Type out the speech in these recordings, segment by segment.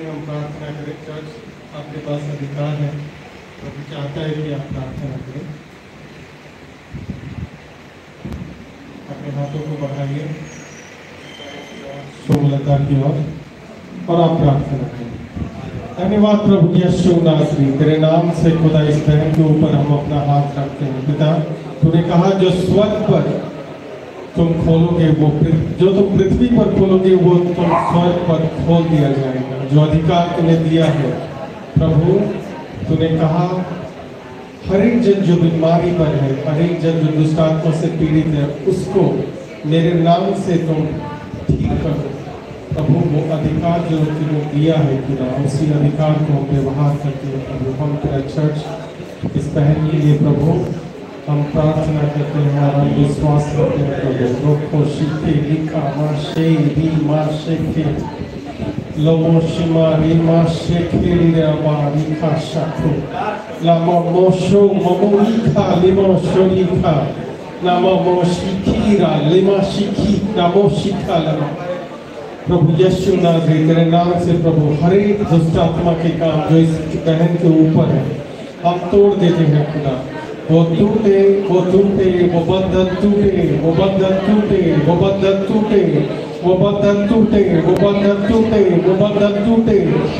हम प्रार्थना करें। चर्च आपके पास अधिकार है, प्रभु चाहता है कि आप प्रार्थना करें। अपने हाथों को बढ़ाइए सोमलता की ओर और आप प्रार्थना करें। धन्यवाद प्रभु यीशु नासरी, तेरे नाम से खुदा इस बहन के ऊपर हम अपना हाथ रखते हैं। पिता, तूने कहा जो स्वर्ग पर तुम खोलोगे वो जो तुम पृथ्वी पर खोलोगे वो तुम स्वर्ग पर खोल दिया जाएगा। जो अधिकार तूने दिया है प्रभु, तूने कहा हर एक जन जो बीमारी पर है, हर एक जन जो दुष्ट आत्मा से पीड़ित है, उसको मेरे नाम से तुम ठीक कर दो। प्रभु वो अधिकार जो तूने दिया है खुदा, उसी अधिकार को हम व्यवहार करते हैं। प्रभु हम तेरा चर्च इस बहन के लिए प्रभु हम प्रार्थना करते हैं और हम विश्वास करते हैं प्रभु। रोको शिखे लिखा माशे री माशे के लोमो शिमा री माशे के लिराबा लिखा शाखो लामो मोशो ममो लिखा लिमो शो लिखा लामो मोशिखीरा लिमा शिखी लामो शिखा लमा। प्रभु यीशु नाज़री, तेरे नाम से प्रभु हर एक दुष्ट आत्मा के काम जो इस बहन के ऊपर है हम तोड़ देते हैं खुदा। वो टूटे, वो टूटे, वो बंधन टूटे, वो बंधन टूटे, वो बंधन टूटे, वो बंधन टूटे, वो बंधन टूटे, वो बंधन टूटे,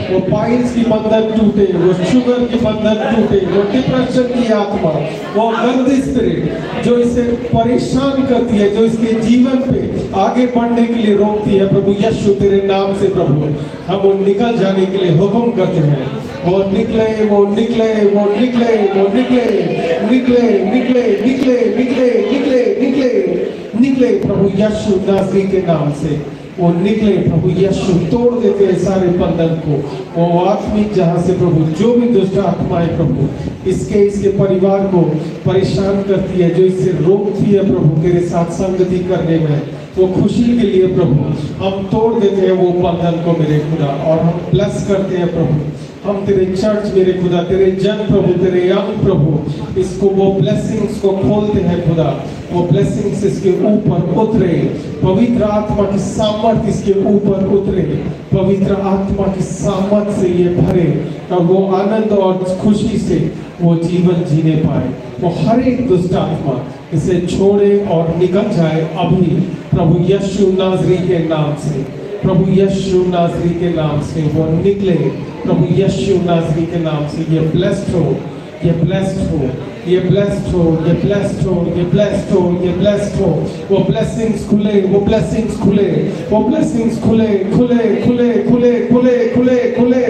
वो पाइल्स की बंधन टूटे, वो शुगर की बंधन टूटे, वो डिप्रेशन की आत्मा, वो गंदी स्पिरिट जो इसे परेशान करती है, जो इसके जीवन पे आगे बढ़ने के लिए रोकती है, प्रभु यीशु तेरे नाम से प्रभु हम वो निकल जाने के लिए हुक्म करते हैं। वो निकले, वो निकले, वो निकले, वो निकले, निकले, निकले, निकले, निकले, निकले, निकले, निकले प्रभु यीशु नाज़री के नाम से वो निकले। प्रभु यीशु तोड़ देते हैं सारे बंधन को। वो आत्मिक जहाँ से प्रभु जो भी दुष्ट आत्माएं प्रभु इसके परिवार को परेशान करती है, जो इससे रोकती है प्रभु तेरे साथ संगति करने में, वो खुशी के लिए प्रभु हम तोड़ देते हैं वो बंधन को मेरे खुदा, और हम ब्लेस करते हैं प्रभु। हम तेरे चर्च मेरे खुदा, तेरे जन प्रभु, तेरे यंग प्रभु, इसको वो ब्लेसिंग्स को खोलते हैं खुदा। वो ब्लेसिंग्स इसके ऊपर उतरे, पवित्र आत्मा की सामर्थ इसके ऊपर उतरे, पवित्र आत्मा की सामर्थ से ये भरे और वो आनंद और खुशी से वो जीवन जीने पाए। वो हर एक दुष्ट आत्मा इसे छोड़े और निकल जाए अभी प्रभु यीशु नाज़री के नाम से। प्रभु यीशु नाज़री के नाम से वो निकले, प्रभु यीशु नाज़री के नाम से। ये ब्लेस्ड हो, ये ब्लेस्ड हो, ये ब्लेस्ड हो, ये ब्लेस्ड हो, ये ब्लेस्ड हो, ये ब्लेस्ड हो। वो ब्लेसिंग्स खुले, वो ब्लेसिंग्स खुले, वो ब्लेसिंग्स खुले, खुले, खुले, खुले, खुले, खुले, खुले,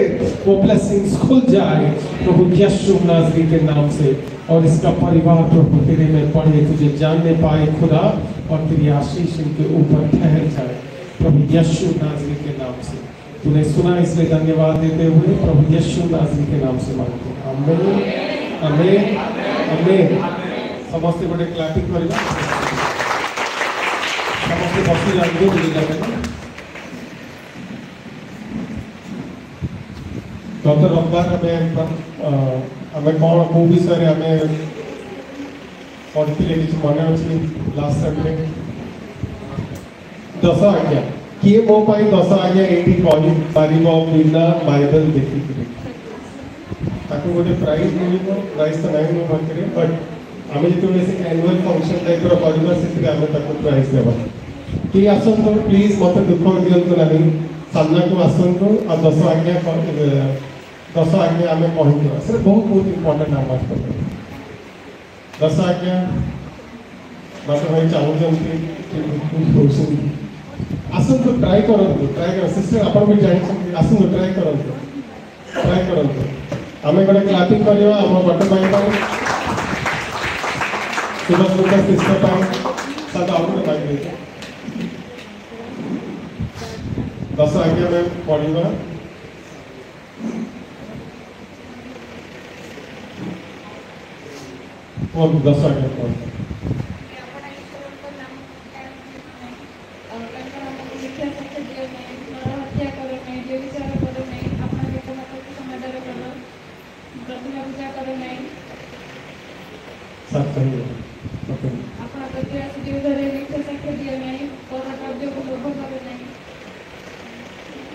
वो ब्लेसिंग्स खुल जाए प्रभु यीशु नाज़री के नाम से। और इसका परिवार प्रभु तेरे में पढ़े, तुझे जानने पाए खुदा, और तेरी आशीष इनके ऊपर ठहर जाए प्रभु यीशु नाज़री के नाम से। तूने सुना इसलिए धन्यवाद देते हुए प्रभु यीशु नाज़री के नाम से मांगते हैं। आमीन, आमीन, आमीन। समस्त गोटे क्लैपिंग करिबा, समस्त बसी जाइबो बुझी जाबे। गत रविवार हमें कौन को विषय हमें पढ़ते किसी मन अच्छी लास्ट संडे दस आज्ञा किए मो पाई दस आज्ञा एटी कहि पारिबो बिना बाइबल देखि ताको गोटे प्राइज मिलिबो। प्राइज तो नहीं मो पाखरे, बट आमे जेतोले से एनुअल फंक्शन टाइप रो परिवार से आमे ताको प्राइज देबा। कि आसंतो प्लीज मते दुख दियंतु नहीं, सामना को आसंतो आ दस आज्ञा आमे कहतो से बहुत बहुत इंपोर्टेंट आवाज करते। दस आज्ञा बात भाई चाहूँ आसन तो ट्राई कर सिस्टर आप भी जानी आसन तो ट्राई कर आम गोटे क्लापिंग करवा आम बट भाई सुभाष गुप्ता सिस्टर साथ आउ गोटे माइक दस आज्ञा में पढ़ा और 10 आज्ञा पढ़ सब सही है। Okay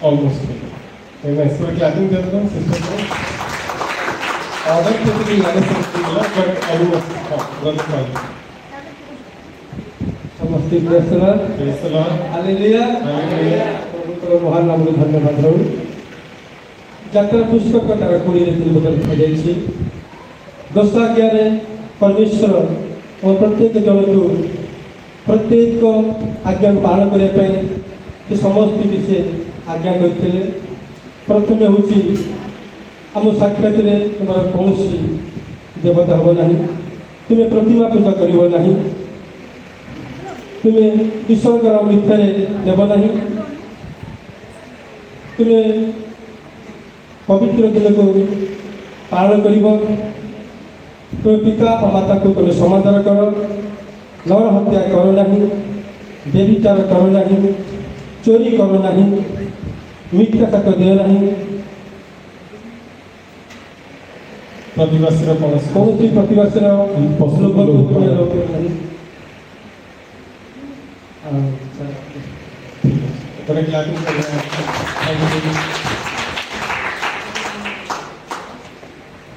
almost finished. Amen. So clapping the other sister. Order to the other sister, but almost brother Father. समस्ते press the Lord hallelujah Hallelujah. प्रभुଙ୍କର ମହାନ ନାମରେ ଧନ୍ୟବାଦ ରହୁ। ଯାତ୍ରା ପୁସ୍ତକ ତାର 20 ରେ ବଦଳ ହୋଇଯାଇଛି। 10 ଆଜ୍ଞାରେ ପରମେଶ୍ୱର ଓ ପ୍ରତ୍ୟେକ ଜଣକୁ ପ୍ରତ୍ୟେକ ଆଜ୍ଞାକୁ ପାଳନ କରିବା ପାଇଁ ସେ ସମସ୍ତଙ୍କୁ ସେ ଆଜ୍ଞା କରିଥିଲେ। ପ୍ରଥମେ ହେଉଛି ଆମ ସାକ୍ଷାତରେ ତୁମର କୌଣସି ଦେବତା ହେବ ନାହିଁ, ତୁମେ ପ୍ରତିମା ପୂଜା କରିବ ନାହିଁ, ତୁମେ ଈଶ୍ୱରଙ୍କର ମିଥ୍ୟାରେ ଦେବ ନାହିଁ, ତୁମେ ପବିତ୍ର ଦିନକୁ ପାଳନ କରିବ, ତୁମେ ପିତା ଓ ମାତାକୁ ତୁମେ ସମାଦର କର, ନର ହତ୍ୟା କର ନାହିଁ, ବ୍ୟଭିଚାର କର ନାହିଁ, ଚୋରି କର ନାହିଁ, ମିଥ୍ୟା ସାକ୍ଷ୍ୟ ଦିଅ ନାହିଁ, ପ୍ରତିବାସୀର କୌଣସି ପ୍ରତିବାସୀର ଲୋଭକୁ ତୁମେ ରୋକିବ ନାହିଁ। ପରେ clapping କରିବା।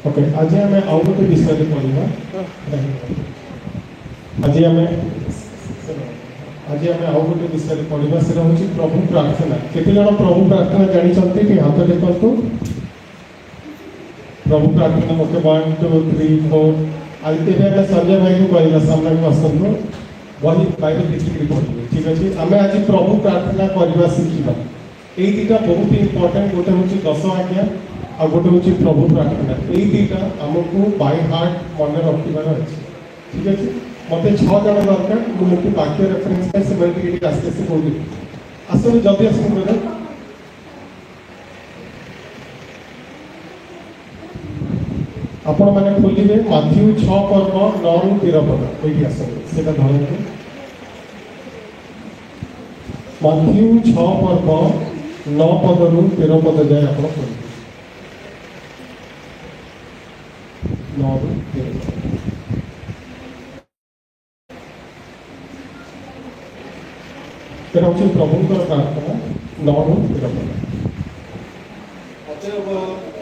ଓକେ, ଆଜି ଆମେ ଆଉ ଗୋଟେ ବିଷୟରେ ପଢ଼ିବା। ଆଜି ଆମେ ଆଉ ଗୋଟେ ବିଷୟରେ ପଢ଼ିବା, ସେଟା ହେଉଛି ପ୍ରଭୁ ପ୍ରାର୍ଥନା। କେତେ ଜଣ ପ୍ରଭୁ ପ୍ରାର୍ଥନା ଜାଣିଛନ୍ତି? ଟିକେ ହାତ ଦେଖନ୍ତୁ। ପ୍ରଭୁ ପ୍ରାର୍ଥନା ଓକେ 1 2 3 4। ଆଜି ଏବେ ଆମେ ସଞ୍ଜୟ ଭାଇକୁ କହିବା, ସାମ୍ନାକୁ ଆସନ୍ତୁ, ବହି ବାଇବେଲ ଦେଖିକିରି ପଢ଼ିବେ। ଠିକ୍ ଅଛି, ଆମେ ଆଜି ପ୍ରଭୁ ପ୍ରାର୍ଥନା କରିବା ଶିଖିବା। ଏଇ ଦୁଇଟା ବହୁତ ଇମ୍ପୋର୍ଟାଣ୍ଟ। ଗୋଟେ ହେଉଛି 10 ଆଜ୍ଞା, ଆଉ ଗୋଟେ ହେଉଛି ପ୍ରଭୁ ପ୍ରାର୍ଥନା। ଏଇ ଦୁଇଟା ଆମକୁ ବାଇ ହାର୍ଟ ମନେ ରଖିବାର ଅଛି। ଠିକ୍ ଅଛି, ମୋତେ 6 ଜଣ ଦରକାର। ମୁଁ ଏମିତି ବାକ୍ୟ ରେଫରେନ୍ସ ପାଇଁ ସେମାନେ ଟିକେ ଟିକେ ଆସ୍ତେ ଆସ୍ତେ କହୁଥିଲି। ଆସନ୍ତୁ, ଜଲ୍ଦି ଆସନ୍ତୁ ବ୍ରଦର। ଆପଣମାନେ ଖୋଲିବେ ମାଥ୍ୟୁ 6 ପର୍ବ 9 ରୁ 13 ପଦ। ଏଇଠି ଆସନ୍ତୁ, ସେଇଟା ଧରନ୍ତୁ। ମାଥ୍ୟୁ 6 ପର୍ବ 9 ପଦରୁ 13 ପଦ ଯାଏ ଆପଣ ଖୋଲିବେ। 9 ରୁ 13 ପଦ। এটা হচ্ছে প্রভুଙ୍କର ପ୍ରାର୍ଥନା 9 ରୁ 13 ପଦ। ଅତଏବ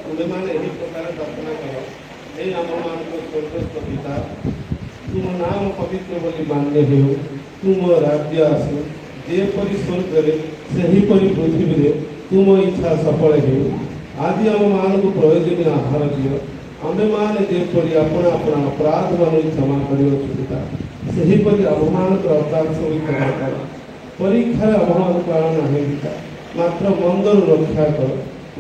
ତୁମେମାନେ ଏହି ପ୍ରକାର ପ୍ରାର୍ଥନା କର, ହେ ଆମମାନଙ୍କ ସ୍ୱର୍ଗସ୍ଥ ପିତା, ତୁମ ନାମ ପବିତ୍ର ବୋଲି ମାନ୍ୟ ହେଉ, ତୁମ ରାଜ୍ୟ ଆସୁ, ଯେପରି ସ୍ୱର୍ଗରେ ସେହିପରି ପୃଥିବୀରେ ତୁମ ଇଚ୍ଛା ସଫଳ ହେଉ। ଆଜି ଆମମାନଙ୍କୁ ପ୍ରୟୋଜନୀୟ ଆହାର ଦିଅ, ଆମେମାନେ ଯେପରି ଆପଣ ଅପରାଧମାନଙ୍କୁ କ୍ଷମା କରିଅଛୁ ପିତା, ସେହିପରି ଆମମାନଙ୍କର ଅପରାଧ ସବୁ କ୍ଷମା କର। ପରୀକ୍ଷାରେ ଆମମାନଙ୍କୁ ଆଣ ନାହିଁ ପିତା, ମାତ୍ର ମନ୍ଦରୁ ରକ୍ଷା କର,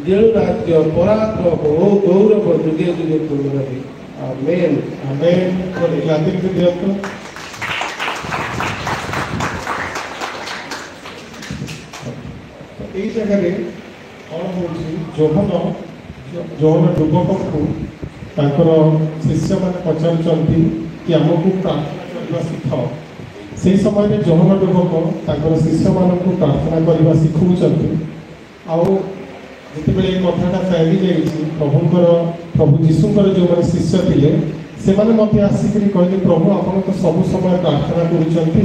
ଯେଉଁ ରାଜ୍ୟ ପରାକ୍ରମ ଓ ଗୌରବ ଯୁଗେ ଯୁଗେ ତୁମର ରହେ। ଆମେନ୍। ଆମେନ୍। ଗୋଟେ କ୍ଲାପିଂ ଦିଅନ୍ତୁ। ଏଇ ଜାଗାରେ କ'ଣ ହେଉଛି, ଯୋହନ ଯୁବକଙ୍କୁ ତାଙ୍କର ଶିଷ୍ୟମାନେ ପଚାରୁଛନ୍ତି କି ଆମକୁ ପ୍ରାର୍ଥନା କରିବା ଶିଖାଅ। ସେହି ସମୟରେ ଯୋହନ ଯୁବକ ତାଙ୍କର ଶିଷ୍ୟମାନଙ୍କୁ ପ୍ରାର୍ଥନା କରିବା ଶିଖାଉଛନ୍ତି। ଆଉ ଯେତେବେଳେ ଏ କଥାଟା ଫେରି ଯାଇଛି, ପ୍ରଭୁ ଯୀଶୁଙ୍କର ଯେଉଁମାନେ ଶିଷ୍ୟ ଥିଲେ ସେମାନେ ମଧ୍ୟ ଆସିକରି କହିଲେ, ପ୍ରଭୁ ଆପଣ ତ ସବୁ ସମୟ ପ୍ରାର୍ଥନା କରୁଛନ୍ତି,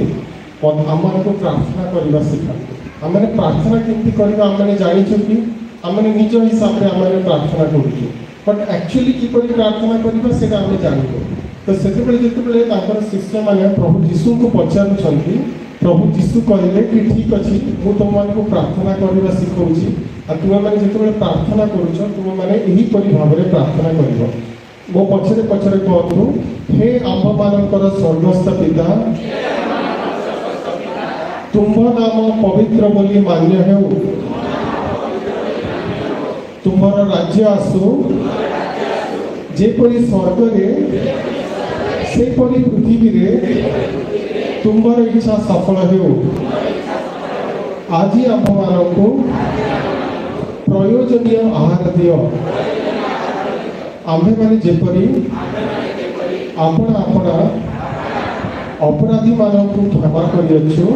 ଆମମାନଙ୍କୁ ପ୍ରାର୍ଥନା କରିବା ଶିଖାନ୍ତୁ। ଆମେ ପ୍ରାର୍ଥନା କେମିତି କରିବା ଆମେ ଜାଣିଛୁ କି? ଆମେ ନିଜ ହିସାବରେ ଆମେ ପ୍ରାର୍ଥନା କରୁଛୁ, ବଟ୍ ଆକ୍ଚୁଆଲି କିପରି ପ୍ରାର୍ଥନା କରିବା ସେଇଟା ଆମେ ଜାଣିବୁ। ତ ସେତେବେଳେ ଯେତେବେଳେ ତାଙ୍କର ଶିଷ୍ୟମାନେ ପ୍ରଭୁ ଯୀଶୁଙ୍କୁ ପଚାରୁଛନ୍ତି, ପ୍ରଭୁ ଯୀଶୁ କହିଲେ କି ଠିକ୍ ଅଛି, ମୁଁ ତୁମମାନଙ୍କୁ ପ୍ରାର୍ଥନା କରିବା ଶିଖାଉଛି, ଆଉ ତୁମେମାନେ ଯେତେବେଳେ ପ୍ରାର୍ଥନା କରୁଛ ତୁମେମାନେ ଏହିପରି ଭାବରେ ପ୍ରାର୍ଥନା କରିବ। ମୋ ପଛରେ ପଛରେ କୁହନ୍ତୁ, ହେ ଆମ୍ଭମାନଙ୍କର ସ୍ୱର୍ଗସ୍ଥ ପିତା, ତୁମ୍ଭ ନାମ ପବିତ୍ର ବୋଲି ମାନ୍ୟ ହେଉ, ତୁମର ରାଜ୍ୟ ଆସୁ, ଯେପରି ସ୍ୱର୍ଗରେ ସେପରି ପୃଥିବୀରେ ତୁମର ଇଚ୍ଛା ସଫଳ ହେଉ। ଆଜି ଆମ୍ଭମାନଙ୍କୁ ପ୍ରୟୋଜନୀୟ ଆହାର ଦିଅ, ଆମ୍ଭେମାନେ ଯେପରି ଆପଣା ଅପରାଧୀମାନଙ୍କୁ କ୍ଷମା କରିଅଛୁ,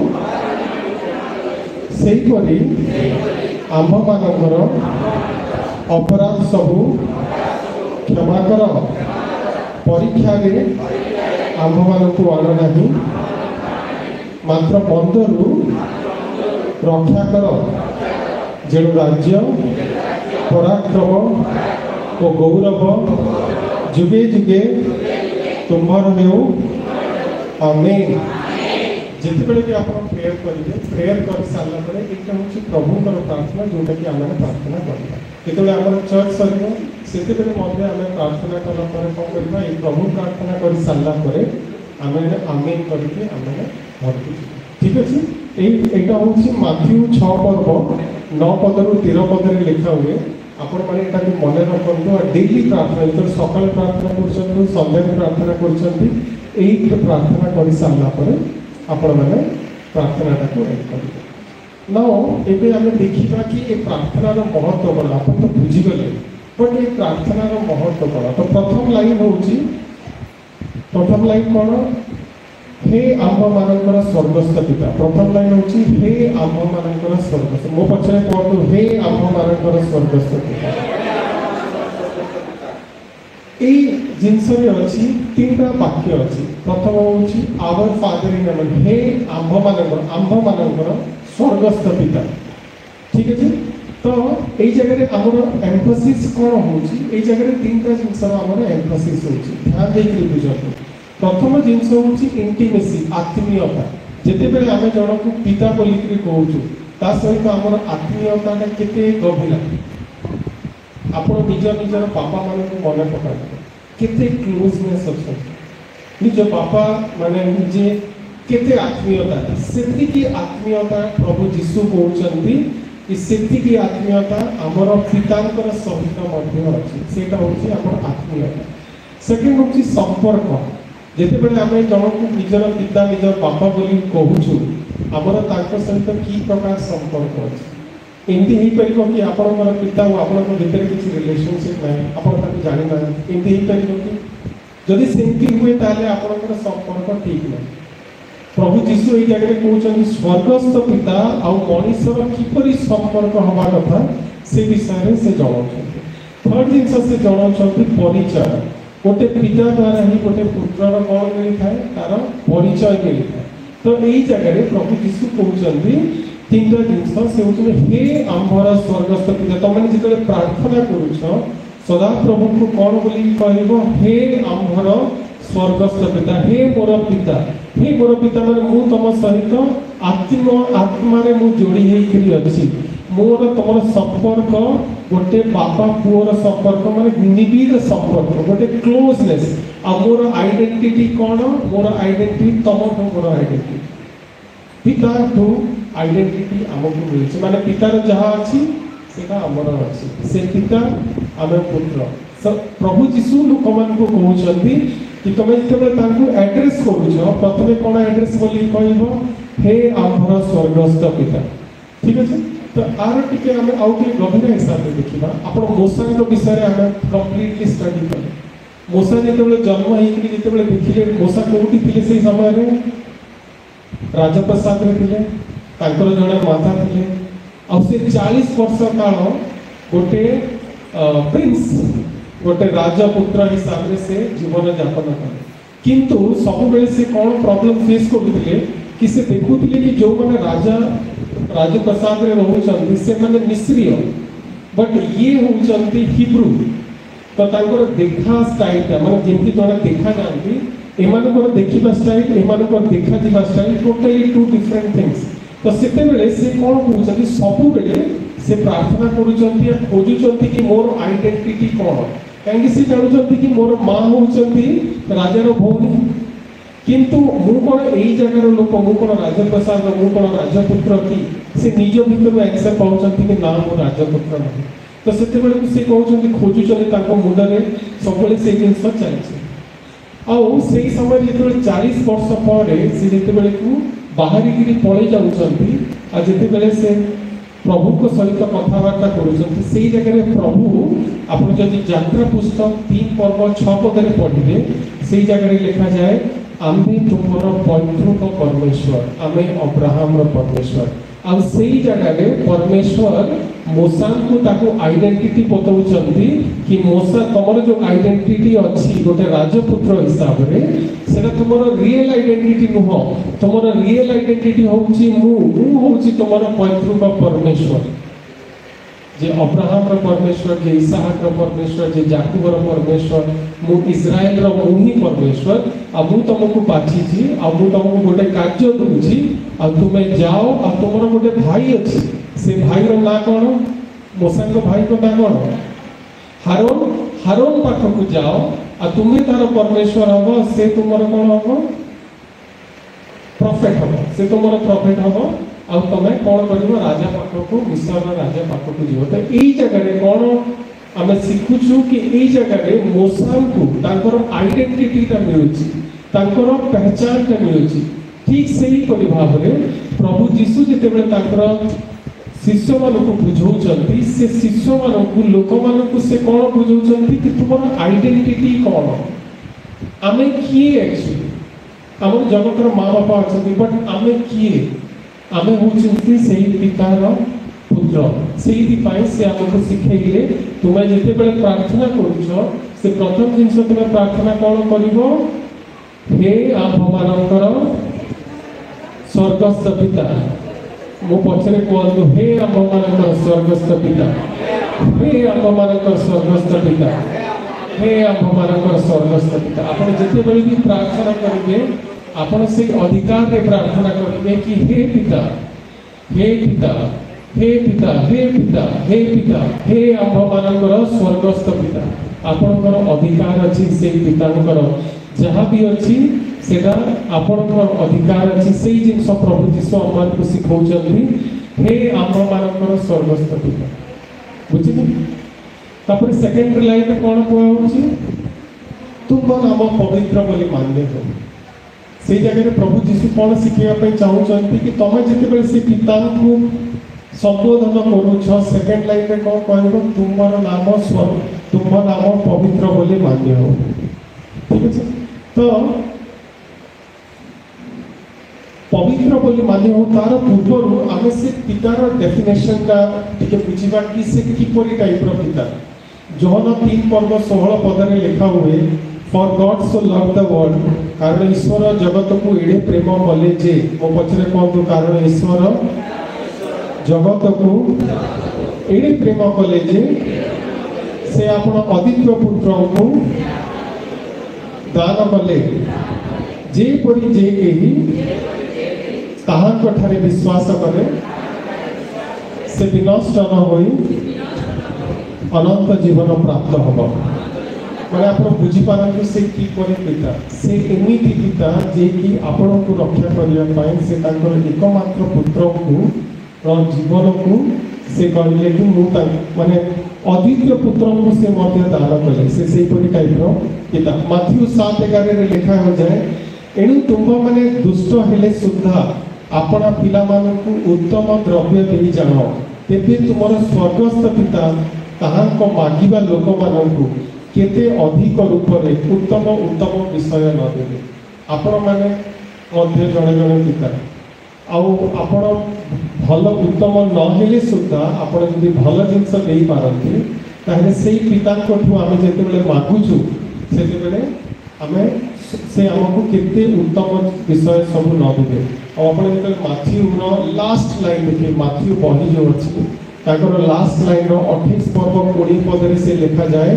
ସେହିପରି ଆମ୍ଭମାନଙ୍କର ଅପରାଧ ସବୁ କ୍ଷମା କର। ପରୀକ୍ଷାରେ ଆମ୍ଭମାନଙ୍କୁ ଆଣ ନାହିଁ, ମାତ୍ର ମନ୍ଦରୁ ରକ୍ଷା କର, ଯେଣୁ ରାଜ୍ୟ ପରାକ୍ରମ ଓ ଗୌରବ ଯୁଗେ ଯୁଗେ ତୁମ୍ଭର ହେଉ ଆମେନ୍। ଯେତେବେଳେ ବି ଆପଣ ପ୍ରେୟର କରିବେ, ପ୍ରେୟର କରି ସାରିଲା ପରେ ଏଇଟା ହେଉଛି ପ୍ରଭୁଙ୍କର ପ୍ରାର୍ଥନା, ଯୋଉଟାକି ଆମେ ପ୍ରାର୍ଥନା କରିବା। ଯେତେବେଳେ ଆମର ଚର୍ଚ୍ଚ ସରିବ ସେତେବେଳେ ମଧ୍ୟ ଆମେ ପ୍ରାର୍ଥନା କଲା ପରେ କ'ଣ କରିବା, ଏଇ ପ୍ରଭୁ ପ୍ରାର୍ଥନା କରି ସାରିଲା ପରେ ଆମେ ଆମେନ୍ କରିକି ଆମେ ଘରକୁ ଯିବା। ଠିକ୍ ଅଛି। এইটা হচ্ছে মাথিউ 6 পর্ব 9 পদରୁ 13 পদରେ লেখা ହୁଏ। ଆପଣମାନେ ଏଟାକୁ ମନେ ରଖନ୍ତୁ। ଆଉ ଡେଲି ପ୍ରାର୍ଥନା, ଯେତେବେଳେ ସକାଳେ ପ୍ରାର୍ଥନା କରୁଛନ୍ତି, ସନ୍ଧ୍ୟାରେ ପ୍ରାର୍ଥନା କରୁଛନ୍ତି, ଏଇ ପ୍ରାର୍ଥନା କରିସାରିଲା ପରେ ଆପଣମାନେ ପ୍ରାର୍ଥନାଟାକୁ ଏଣ୍ଡ କରିବେ। ନାଓ ଏବେ ଆମେ ଦେଖିବା କି ଏ ପ୍ରାର୍ଥନାର ମହତ୍ଵ କ'ଣ। ଆପଣ ତ ବୁଝିଗଲେ, ବଟ୍ ଏ ପ୍ରାର୍ଥନାର ମହତ୍ଵ କ'ଣ। ତ ପ୍ରଥମ ଲାଇନ୍ ହେଉଛି, ପ୍ରଥମ ଲାଇନ୍ କ'ଣ, हे आम्भମାନଙ୍କର ସ୍ୱର୍ଗସ୍ଥ ପିତା। ପ୍ରଥମ ଲାଇନ୍ ହେଉଛି हे आम्भମାନଙ୍କର ସ୍ୱର୍ଗସ୍ଥ। ମୋ ପଛରେ କୁହନ୍ତୁ, हे आम्भମାନଙ୍କର ସ୍ୱର୍ଗସ୍ଥ ପିତା। এই ଜିନିଷରେ ଅଛି ତିନିଟା ବାକ୍ୟ ଅଛି। ପ୍ରଥମ ହେଉଛି ଆୱାର ଫାଦର ଇନ୍ ହେଭେନ୍, हे ଆମ୍ଭମାନଙ୍କର ସ୍ୱର୍ଗସ୍ଥ ପିତା। ଠିକ୍ ଅଛି। ତ ଏଇ ଜାଗାରେ ଆମର ଏମ୍ଫୋସିସ୍ କ'ଣ ହେଉଛି, ଏଇ ଜାଗାରେ ତିନିଟା ଜିନିଷର ଆମର ଏମ୍ଫୋସିସ୍ ହେଉଛି। ଧ୍ୟାନ ଦେଇକି ବୁଝନ୍ତୁ। ପ୍ରଥମ ଜିନିଷ ହେଉଛି ଇଣ୍ଟିମେସି, ଆତ୍ମୀୟତା। ଯେତେବେଳେ ଆମେ ଜଣକୁ ପିତା ବୋଲିକିରି କହୁଛୁ, ତା ସହିତ ଆମର ଆତ୍ମୀୟତାଟା କେତେ ଗଭୀର। ଆପଣ ନିଜର ବାପାମାନଙ୍କୁ ମନେ ପକାନ୍ତୁ, କେତେ କ୍ଲୋଜନେସ୍ ଅଛନ୍ତି। ନିଜ ବାପା ମାନେ ନିଜେ କେତେ ଆତ୍ମୀୟତା, ସେତିକି ଆତ୍ମୀୟତା ପ୍ରଭୁ ଯୀଶୁ କହୁଛନ୍ତି କି ସେତିକି ଆତ୍ମୀୟତା ଆମର ପିତାଙ୍କର ସହିତ ମଧ୍ୟ ଅଛି। ସେଇଟା ହେଉଛି ଆମର ଆତ୍ମୀୟତା। ସେକେଣ୍ଡ ହେଉଛି ସମ୍ପର୍କ। ଯେତେବେଳେ ଆମେ ଜଣକୁ ନିଜର ପିତା, ନିଜର ବାପା ବୋଲି କହୁଛୁ, ଆମର ତାଙ୍କ ସହିତ କି ପ୍ରକାର ସମ୍ପର୍କ ଅଛି। ଏମିତି ହେଇପାରିବ କି ଆପଣଙ୍କର ପିତା ଓ ଆପଣଙ୍କ ଭିତରେ କିଛି ରିଲେସନସିପ୍ ନାହିଁ, ଆପଣ ତାକୁ ଜାଣିନାହାନ୍ତି, ଏମିତି ହେଇପାରିବ କି? ଯଦି ସେମିତି ହୁଏ ତାହେଲେ ଆପଣଙ୍କର ସମ୍ପର୍କ ଠିକ୍ ନାହିଁ। ପ୍ରଭୁ ଯୀଶୁ ଏଇ ଜାଗାରେ କହୁଛନ୍ତି ସ୍ୱର୍ଗସ୍ଥ ପିତା ଆଉ ମଣିଷର କିପରି ସମ୍ପର୍କ ହେବା କଥା ସେ ବିଷୟରେ ସେ ଜଣାଉଛନ୍ତି। ଥର୍ଡ ଜିନିଷ ସେ ଜଣାଉଛନ୍ତି ପରିଚୟ। ଗୋଟେ ପିତା ଦ୍ୱାରା ହିଁ ଗୋଟେ ପୁତ୍ରର କ'ଣ ମିଳିଥାଏ, ତାର ପରିଚୟ ମିଳିଥାଏ। ତ ଏଇ ଜାଗାରେ ପ୍ରଭୁ ଯୀଶୁ କହୁଛନ୍ତି ତିନିଟା ଜିନିଷ। ସେ ହେଉଛନ୍ତି हे ଆମ୍ଭର ସ୍ୱର୍ଗସ୍ଥ ପିତା। ତମେ ଯେତେବେଳେ ପ୍ରାର୍ଥନା କରୁଛ ସଦାପ୍ରଭୁଙ୍କୁ କ'ଣ ବୋଲି କହିବ, हे ଆମ୍ଭର ସ୍ୱର୍ଗସ୍ଥ ପିତା, हे ମୋର ପିତା। हे ମୋର ପିତା ମାନେ ମୁଁ ତମ ସହିତ ଆତ୍ମାରେ ମୁଁ ଯୋଡ଼ି ହେଇକରି ଅଛି। ମୋର ତମର ସମ୍ପର୍କ ଗୋଟେ ବାପା ପୁଅର ସମ୍ପର୍କ, ମାନେ ନିବିଡ଼ ସମ୍ପର୍କ, ଗୋଟେ କ୍ଲୋଜନେସ୍। ଆଉ ମୋର ଆଇଡେଣ୍ଟିଟି କ'ଣ, ମୋର ଆଇଡେଣ୍ଟିଟି ତମଠୁ ମୋର ଆଇଡେଣ୍ଟିଟି, ପିତାଠୁ ଆଇଡେଣ୍ଟିଟି ଆମକୁ ମିଳିଛି। ମାନେ ପିତାର ଯାହା ଅଛି ସେଟା ଆମର ଅଛି, ସେ ପିତା ଆମେ ପୁତ୍ର। ପ୍ରଭୁ ଯୀଶୁ ଲୋକମାନଙ୍କୁ କହୁଛନ୍ତି କି ତମେ ଯେତେବେଳେ ତାଙ୍କୁ ଆଡ୍ରେସ୍ କରୁଛ, ପ୍ରଥମେ କ'ଣ ଆଡ୍ରେସ୍ ବୋଲି କହିବ, हे ଆମ୍ଭର ସ୍ୱର୍ଗସ୍ଥ ପିତା। ଠିକ୍ ଅଛି। ତ ଆର ଟିକେ ଆମେ ଆଉ ଟିକେ ଗଭୀର ହିସାବରେ ଦେଖିବା। ଆପଣ ମୋସାଙ୍କ ବିଷୟରେ ଆମେ କମ୍ପ୍ଲିଟଲି ଷ୍ଟଡି କଲେ। ମୋସା ଯେତେବେଳେ ଜନ୍ମ ହେଇକି ଯେତେବେଳେ ଦେଖିଲେ, ମୋସା କୋଉଠି ଥିଲେ ସେଇ ସମୟରେ, ରାଜପ୍ରସାଦରେ ଥିଲେ। ତାଙ୍କର ଜଣେ ମାତା ଥିଲେ। ଆଉ ସେ 40 ବର୍ଷ କାଳ ଗୋଟେ ପ୍ରିନ୍ସ, ଗୋଟେ ରାଜପୁତ୍ର ହିସାବରେ ସେ ଜୀବନ ଯାପନ କଲେ। କିନ୍ତୁ ସବୁବେଳେ ସେ କ'ଣ ପ୍ରୋବ୍ଲେମ ଫେସ୍ କରୁଥିଲେ କି ସେ ଦେଖୁଥିଲେ କି ଯେଉଁମାନେ ରାଜପ୍ରସାଦରେ ରହୁଛନ୍ତି ସେମାନେ ମିଶ୍ରୀୟ, ବଟ୍ ଇଏ ହେଉଛନ୍ତି ହିବ୍ରୁ। ତ ତାଙ୍କର ଦେଖା ଷ୍ଟାଇଲଟା, ମାନେ ଯେମିତି ଜଣେ ଦେଖାଯାଆନ୍ତି, ଏମାନଙ୍କର ଦେଖିବା ଷ୍ଟାଇଲ, ଏମାନଙ୍କର ଦେଖାଯିବା style totally two different things. ତ ସେତେବେଳେ ସେ କ'ଣ କହୁଛନ୍ତି, ସବୁବେଳେ ସେ ପ୍ରାର୍ଥନା କରୁଛନ୍ତି, ଖୋଜୁଛନ୍ତି କି ମୋର ଆଇଡେଣ୍ଟିଟି କ'ଣ। କାହିଁକି ସେ ଜାଣୁଛନ୍ତି କି ମୋର ମା ହେଉଛନ୍ତି ରାଜାର ଭଉଣୀ, କିନ୍ତୁ ମୁଁ କ'ଣ ଏଇ ଜାଗାର ଲୋକ, ମୁଁ କ'ଣ ରାଜପ୍ରସାଦର, ମୁଁ କ'ଣ ରାଜପୁତ୍ର କି? ସେ ନିଜ ଭିତରୁ ଆକ୍ସେପ୍ଟ ପାଉଛନ୍ତି କି ନା ମୁଁ ରାଜପୁତ୍ର ନାହିଁ। ତ ସେତେବେଳକୁ ସେ କହୁଛନ୍ତି, ଖୋଜୁଛନ୍ତି, ତାଙ୍କ ମୁଣ୍ଡରେ ସବୁବେଳେ ସେଇ ଜିନିଷ ଚାଲିଛି। ଆଉ ସେଇ ସମୟରେ ଯେତେବେଳେ 40 ବର୍ଷ ପରେ ସେ ଯେତେବେଳକୁ ବାହାରିକିରି ପଳେଇ ଯାଉଛନ୍ତି, ଆଉ ଯେତେବେଳେ ସେ ପ୍ରଭୁଙ୍କ ସହିତ କଥାବାର୍ତ୍ତା କରୁଛନ୍ତି, ସେଇ ଜାଗାରେ ପ୍ରଭୁ, ଆପଣ ଯଦି ଯାତ୍ରା ପୁସ୍ତକ 3 ପର୍ବ 6 ପଦରେ ପଢ଼ିବେ, ସେଇ ଜାଗାରେ ଲେଖାଯାଏ, ଆମେ ତୁମର ପୈତୃକ ପରମେଶ୍ୱର, ଆମେ ଅବ୍ରାହମର ପରମେଶ୍ୱର। ଆଉ ସେଇ ଜାଗାରେ ପରମେଶ୍ୱର ମୋସାଙ୍କୁ ତାକୁ ଆଇଡେଣ୍ଟିଟି ବତାଉଛନ୍ତି କି ମୋସା ତମର ଯୋଉ ଆଇଡେଣ୍ଟିଟି ଅଛି ଗୋଟେ ରାଜପୁତ୍ର ହିସାବରେ, ସେଟା ତୁମର ରିଏଲ ଆଇଡେଣ୍ଟିଟି ନୁହଁ। ତୁମର ରିଏଲ ଆଇଡେଣ୍ଟିଟି ହେଉଛି ମୁଁ ହେଉଛି ତୁମର ପୈତୃକ ପରମେଶ୍ୱର। जे अब्राहम रो परमेश्वर, जे इसहाक रो परमेश्वर, जे याकूब रो परमेश्वर, मु इस्राएल रो मु ही परमेश्वर। आ मु तुमको बाछी छी, आ मु तुमको गोटे कार्य दूची, आ तुमे जाओ, आ तुमरो गोटे भाई अछि, से भाई रो ना कोन? मूसा को भाई को ना कोन? हारून। हारून पाखक जाओ, आ तुम्हें तार परमेश्वर हम, से तुमर कोन हम? प्रॉफिट हम, से तुमर प्रॉफिट हम। आ तमे कोन करिवो? राजा पाखक, मिस्र राजा पाखक जीव। तो एई जगह रे कोन आमे सिखुछु कि एई जगह रे मूसा को तांकर आइडेंटिटी ता मिलुची, तांकर पहचान ता मिलुची। ठीक सेही परि भाबरे प्रभु यीशु जेते बेले तांकर शिष्य मानक बुझाऊँ, से शिष्य मानक लोक मानक से कौन बुझाऊँ कि तुम आइडेंटिटी कौन, आमे किए एक्चुअली आम जनकर माँ बापा अच्छा, बट आमे किए? आमे होचंती सेही पितार पुत्र। से आमको शिखेइले तुम्हें जिते बेले प्रार्थना करूछ, से प्रथम जिनस तुम्हें प्रार्थना कौन करिवो? हे आम्भमानकर स्वर्गस्थ पिता। मो पछरे कहतु, हे आम्भमानकर स्वर्गस्थ पिता, हे आम्भमानकर स्वर्गस्थ पिता, हे आम्भमानकर स्वर्गस्थ पिता। आपण जिते बेले भी प्रार्थना करिवे, आपण से अधिकार रे प्रार्थना करिवे कि हे पिता, हे पिता, हे पिता, हे पिता, हे पिता, हे आम्भमानकर स्वर्गस्थ पिता। आपणकर अधिकार अछि से पितांकर जहाँ भी अच्छी सेटा आपणकर अधिकार अच्छी, से जिनस प्रभु यीशु हमको सिखाउछन्ती, हे आम्भमानकर स्वर्गस्थ पिता। बुझिले? तापर सेकंड लाइन में कोन कहउछि? तुम नाम पवित्र बोली मान्य हो। से जगह प्रभु यीशु कौन शिखा चाहूँ कि तुम जिते से पिता को संबोधन करुछ, सेकेंड लाइन में कौन कह? तुम नाम स्वर्ग, तुम नाम पवित्र बोली मान्य हो। ठीक है? तो पवित्र बोली मान्य हो, तार पूर्व आम से पितार डेफिनेशन टा टिके बुझा कि से किपरि टाइप रो पिता। जोहन 3:16 पदरे लिखा हुए, for God so love the world, कारण ईश्वर जगत को एड़े प्रेम कले जे, मो पछरे कहतु, कारण ईश्वर जगत को एड़े प्रेम कले जे से आपण अद्वितीय पुत्र को दान कले, जे परि जे केही ताहांक ठारे विश्वास करे से विनष्ट न होई अनंत जीवन प्राप्त हब। मैंने आप बुझी पारंतु से कि पिता, से एमिति पिता जे कि आपण को रक्षा करने से एकमात्र पुत्र को जीवन को से कहले कि माने अद्वितीय पुत्र को से मध्य दान कले, से सेपरि टाइप रो पिता। माथ्यू 7:11 रे लिखा हो जाए, एणु तुम माने दुष्ट हेले सुद्धा आपना पिला मानकु उत्तम द्रव्य देई जानो, तेबे तुमर स्वर्गस्थ पिता ताहांको मागिबा लोक मानकु केते अधिक रूप रे उत्तम उत्तम विषय न देबे। आपण माने मध्य जणे जणे पिता, आउ आपण भल उत्तम न हेले सुद्धा आपण जदि भल जिंस देई पारंती, ताहले सेई पिता कोठु आमे जेते बेले मागुछु, सेते बेले आमे से हमको केते उत्तम विषय सब न देबे। आ आपण जेते माथ्यू नो लास्ट लाइन देखि, माथ्यू बही जो अछि ताकर लास्ट लाइन रो 28 पर्व 20 पदरे से लिखा जाए,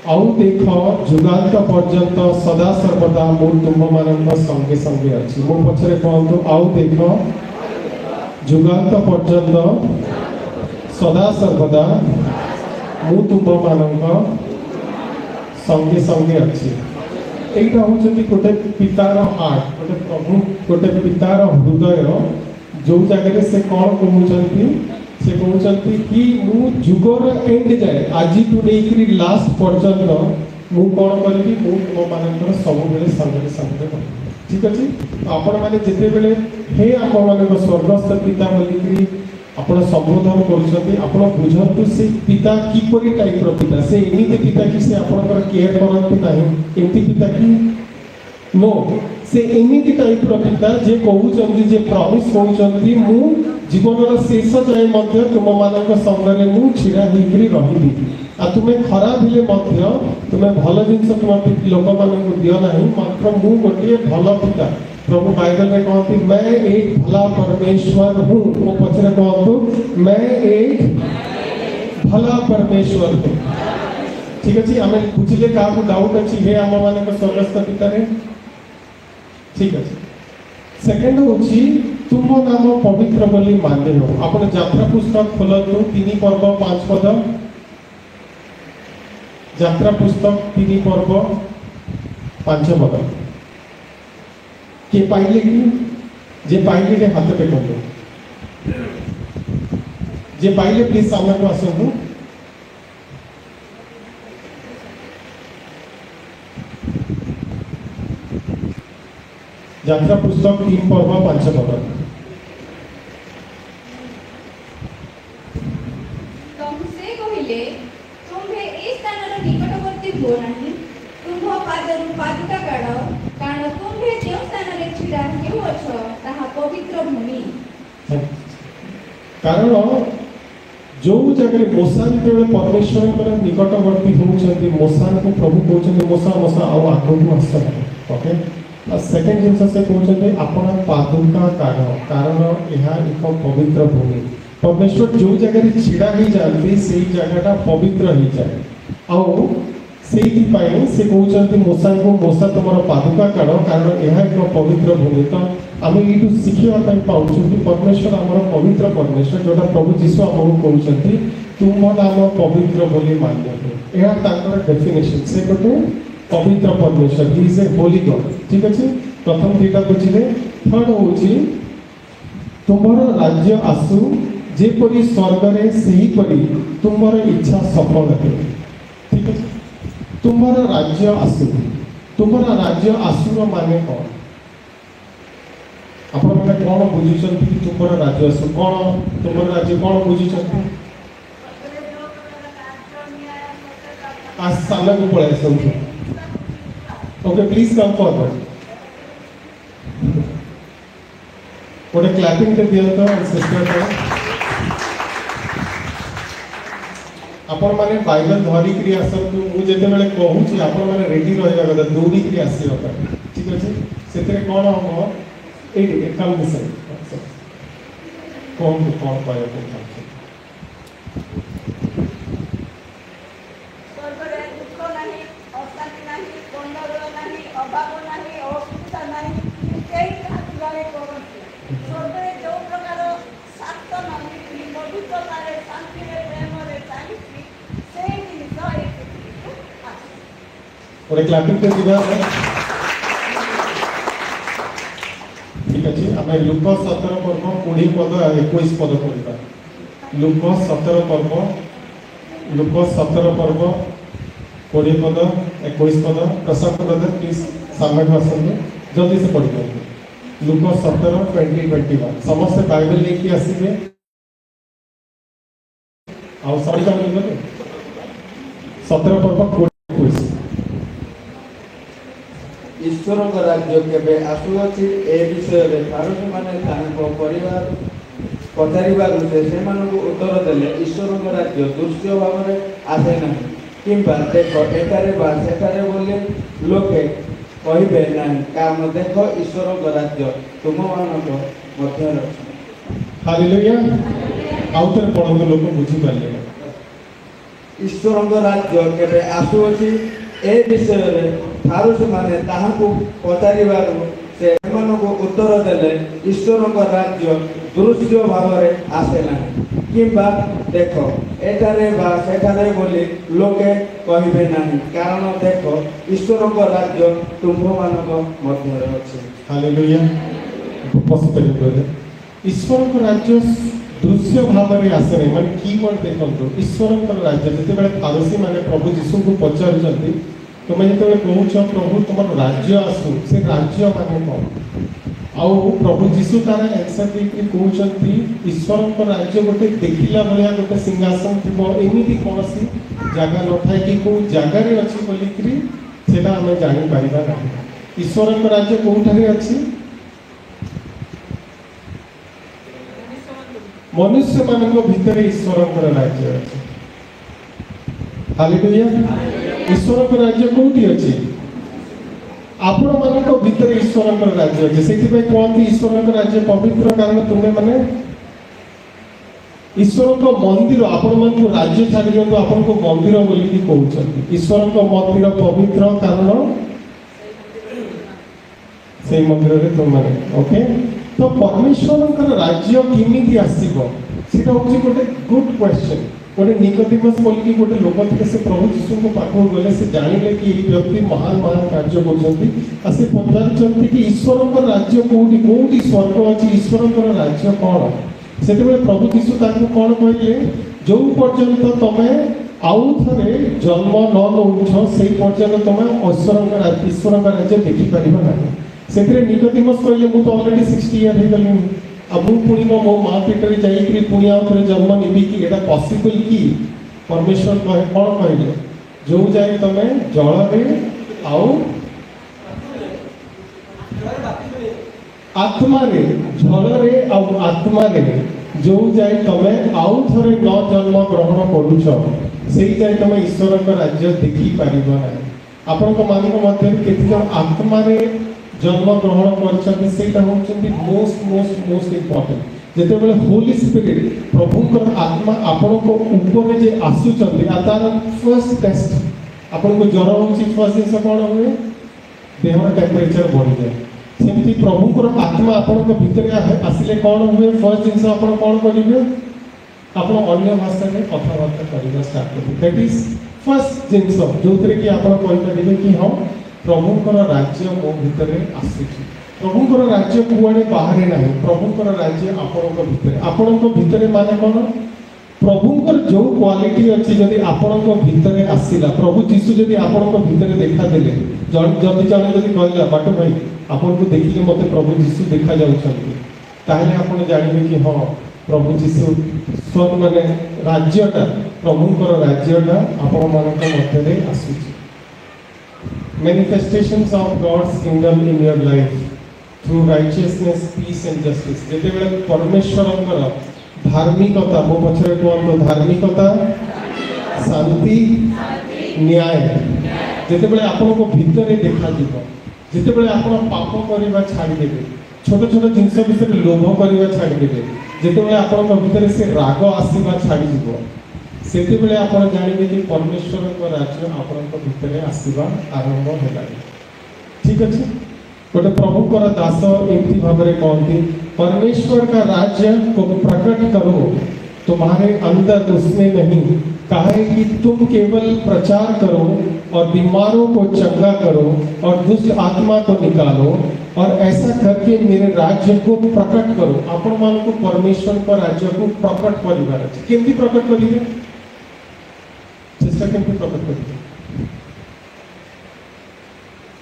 आउ देख जुगांत पर्यंत सदा सर्वदा मु तुम मानक संगे संगे अछि। मो पछरे कहंतु, आउ देख जुगांत पर्यंत सदा सर्वदा मु तुम मानक संगे संगे अछि। एटा होचि गोटे पितार हार्ट, गोटे प्रभु, गोटे पितार हृदय, जो जगह से कौन कहउछंती, से कहउछंती कि मु जुगर एंड जाए आज टू नेकरी लास्ट पर्यंत मु कौन करी, मु तुम मानकर सब बेले संगे संगे करी। ठीक अछि? आपण माने जेते बेले हे आप मानक स्वर्गस्थ पिता बोलिकरी आपण संबोधन करूछंती, आपण बुझंतु से पिता किपरि टाइप रो पिता, से एमिति पिता कि से आपनकर केयर करंती नाही, एमिति पिता कि नो, से एमिति टाइप रो पिता जे कहउछंती, जे प्रॉमिस कहउछंती, मु जीवन शेष जाए मध्य तुम मानक संगे मु छिड़ा होकर रही, आ तुम्हें खराब हेले मध्य तुम्हें भल जिनस तुम लोक मानक दियो नाही, मात्र मु गोटे भल पिता। प्रभु बाइबल में कहती, मैं एक भला परमेश्वर हूँ। वो पछरे कहतु, मैं एक भला परमेश्वर को ठीक अच्छे आम बुझे क्या डाउट अच्छी हे आम मान स्वर्गस्थ पिता ठीक अच्छे सेकेंड हूँ तुम नाम पवित्र बोली मान्य हो आप यात्रा पुस्तक खोलतु 3 पर्व 5 पद यात्रा पुस्तक 3 पर्व 5 पद किए पाइले कि जे पाइले टे हाथ टेकंतु जे पाइले प्लीज सामने को आसतु यात्रा पुस्तक 3 पर्व 5 पद से कहिले तुम्हे ए स्थानर निकटवर्ती हो नाही तुम पादरु पादुका काढ कारण तुम्हे जेउ स्थानरे छिडा हेउ अछ ताहा पवित्र भूमि कारण जो जगह मोसा जो परमेश्वर निकटवर्ती होउछंती मोसा को प्रभु कहउछंती मोसा मोसा आ आगु आस ओके सेकेंड जिनस से कहते आपण पादुका कारण यह एक पवित्र भूमि परमेश्वर जो जगह छिड़ा ही जाती से जगहटा पवित्र ही जाए आउ से कहते मोसा को मोसा तुम पादुका काढ़ कारण यह एक पवित्र भूमि तो आम ये शिखा पाऊँ कि परमेश्वर आम पवित्र परमेश्वर जोटा प्रभु जीशु आमको कहते तुम नाम पवित्र बोली मान्य यह डेफिनेशन से गोटे पवित्र परमेश्वर he is a Holi God ठीक अच्छे प्रथम दुईटा बुझे थर्ड हूँ तुमर राज्य आसु जेपरी स्वर्ग से तुमर इच्छा सफल हे ठीक है तुमर राज्य आसु तुमर राज्य आसुर माने कौन आपण मैंने कौन बुझुं कि तुमर राज्य आसु कौन तुमर राज्य कौन बुझुं आज सामने को पड़े सब ओके प्लीज कम फॉरवर्ड गोटे क्लैपिंग के दियो तो सिस्टर को आपण माने बाइबल धरी करी आसतु मु जेते बेले कहूची आपण माने रेडी रहबा कथा दौड़ी करी आसीबा कथा ठीक अछि सेते कोन हो ए कम दिस कोन पाया को स्वर्गरे दुख नाही अशांति नाही कोंडल नाही अभाव नाही असुविधा नाही केही आत्मारे करती स्वर्गरे जो प्रकार सात नाही पवित्रतारे शांतिरे प्रेमरे चाहिए सेही जिनिस ए पृथ्वीକୁ आसे और क्लैपिंग के दिबा ठीक अछि हमें लूका 17 पर्व 20 पद 21 पद पढ़िबा लूका 17 पर्व लूका 17 पर्व 20 पद 21 पद प्रसंग ब्रदर प्लीज सामने को आसନ୍ତୁ जल्दी से पढ़ दियंतु लूका 17 20 21 समस्त बाइबल लेके आसीबे आ सॉरी का बोलबे 17 पर्व 21 ईश्वर राज्य केबे आसुअछि ए विषय रे फारूक माने तानको परिवार पचारिबार से मानक उत्तर देले ईश्वर राज्य दृश्य भाव में आसे नहीं किंबा देख एटारे बा सेटारे बोले लोके कहिबे नहीं कारण देख ईश्वर राज्य तुम मानक मध्य अछि हालेलुया आउतर पढ़ो लोक बुझी पाले ईश्वर राज्य केबे आसुअछि ए विषय रे फारूक माने ताहाको पचारिबार से मानक उत्तर देले ईश्वर राज्य दृश्य भाव में आसे नहीं किंबा देख एटारे बा सेठारे बोली लोके कहिबे नहीं कारण देख ईश्वर राज्य तुम मानक मध्य अछि हालेलुया उपस्थित ब्रदर ईश्वर को राज्य दृश्य भाव में आसे नहीं माने कीवर्ड देखंतु ईश्वर को राज्य जते बेले फारूसी माने प्रभु यीशु को पचारुचंती तुम जते कहूछ प्रभु तुम राज्य आसु से राज्य माने कौन आउ प्रभु जीशु तार आंसर देके कहउछंती ईश्वर को राज्य गोटे देखिला भलिया गोटे सिंहासन थिबो एमिति कोनसी जगह न थाए कि को जगह रे अछि बोलिकरी सेला हम जानि पारिबा नाही ईश्वर को राज्य कोठारे अछि मनुष्य मानक भीतर ईश्वर को राज्य अछि हालेलुया ईश्वर को राज्य कोठी अछि आपण मानक भीतर ईश्वर राज्य अच्छे से कहते ईश्वर राज्य पवित्र कारण तुम्हें माने ईश्वर को मंदिर आपण मन राज्य छाड़ी दियंतु आपण को मंदिर बोली कि कहउछंती ईश्वर को मंदिर पवित्र कारण से मंदिर रे तुम माने ओके तो परमेश्वर राज्य केमिति आसीबो सेटा होची गोटे गुड क्वेश्चन गोटे निकोदेमस बोली कि गोटे लोक थे से प्रभु यीशु को पाखो गले से जानिले कि ई व्यक्ति महान महान कार्य करछंती आ से पचारछंती कि ईश्वर को राज्य कोठी कोठी स्वर्ग अछि ईश्वर को राज्य कोन सेते बेले प्रभु यीशु ताको कोन कहले जो पर्यंत तमे आउ थरे जन्म न नउछ सेई पर्यंत तमे ईश्वर का राज्य देखि परिबो नाही सेते निकोदेमस कहले मु तो ऑलरेडी 60 इयर हे गलिन अब पुणी मो माँ पेटर जाइए पुणी आउ थे जन्म निबी कि एटा पॉसिबल कि परमेश्वर कहे कौन कहले जो जाए तमे जल रे आउ आत्मा रे जल रे आउ आत्मा रे जो जाए तमे आउ थरे न जन्म ग्रहण करूछ सेई जाए तमे ईश्वर का राज्य देखि परिबो नाही आपन को मान को मध्य केति जन आत्मा रे जन्म ग्रहण करछथि सेटा होछथि मोस्ट इंपोर्टेंट जेते बेले होली स्पिरिट प्रभुकर आत्मा आपन को ऊपर जे आसुचथि आ तार फर्स्ट टेस्ट आपन को ज्वर होछि फर्स्ट दिन से कोन होए देहर टेम्परेचर बढ़ी जाए सेमति प्रभुकर आत्मा आपन को भीतर आसिले कोन होए फर्स्ट दिन से आपन कोन करिवे आपन अन्य भाषा में कथाबार्ता करिवा स्टार्ट करिवे दैट इज फर्स्ट जिंस जोतरे कि आपन कहि परिबे कि हम प्रभुकर राज्य मो भितरे आसीछि प्रभुकर राज्य कुआडे बाहरे नाही प्रभुकर राज्य आपनक भितरे आपनक भितरे माने कोन प्रभुकर जो क्वालिटी अछि जदि आपनक भितरे आसीला प्रभु यीशु जदि आपनक भितरे देखा देले जदि जने जदि कहला बाटो भाई आपन को देखिले मते प्रभु यीशु देखा जाउछन्ती ताहले आपन जानिबे कि हां प्रभु यीशु स्वर्ग माने राज्यटा प्रभुकर राज्यटा आपन मानक मध्यरे आसीछि manifestations of God's kingdom in your life through righteousness, peace and justice. जेते बेले परमेश्वरंकर धार्मिकता मो पछरे कोन धार्मिकता शांति न्याय जेते बेले आपन को भीतरे देखा दिबो जेते बेले आपन पाप करबा छाडी देबे छोट छोट जिंस भितर लोभ करबा छाडी देबे जेते बेले आपन को भीतरे से राग आसीबा छाडी दिबो सेते बेले आपण जानिबे कि परमेश्वर को राज्य आपण को भितरे आसीबा आरंभ होला ठीक अछि गोटे प्रभु को दास एमती भाबरे कहती परमेश्वर का राज्य को प्रकट करो तुम्हारे अंदर उसमें नहीं काहे कि तुम केवल प्रचार करो और बीमारों को चंगा करो और दुष्ट आत्मा को निकालो और ऐसा करके मेरे राज्य को प्रकट करो आपण मान को परमेश्वर का राज्य को प्रकट करिवार अछि केमती प्रकट करिवे चेष्टा केमती प्रकट करिवे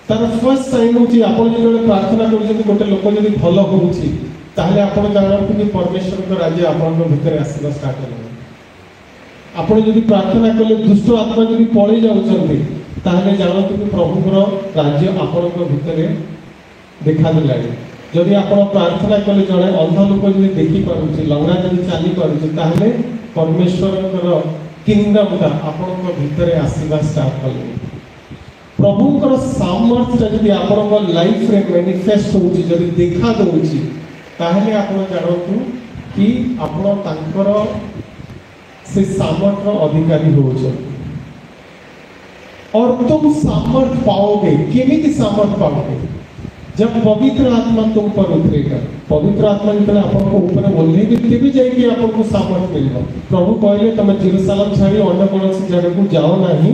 तार फर्स्ट साइन होची आपण जेबे प्रार्थना करूछन गोटे लोक जदी भलो होउची ताहले आपण जानत कि परमेश्वर का राज्य आपण को भीतर आसीबा स्टार्ट करबो आपण जदी प्रार्थना कले दुष्ट आत्मा जदी पळी जाउछन्ती ताहले जानत कि प्रभुकर राज्य आपण को भीतर देखा देलानी जदी आपण प्रार्थना कले जणे अंध लोक जदी देखि पारुची लंगड़ा जदी चाली पारुची ताहले परमेश्वरकर किंगडम ता आपण को भीतर आसीबा स्टार्ट करले प्रभुकर सामर्थ्य जदि आपन लाइफ रे मैनिफेस्ट होउची जदि देखा दउची ताहले आपण जानतु कि आपण तांकर से सामर्थ्य अधिकारी होउछ और तुम सामर्थ्य पाओगे केमिति सामर्थ्य पाओगे जब पवित्र आत्मा तुम पर उतरेगा पवित्र आत्मा जब आपन को ऊपर ओल्हेबे तेबे जाय कि आपन को सामर्थ्य मिलबो प्रभु कहले तमे जेरूशलेम छाड़ी अन्य कोनोसी जगह को जाओ नहीं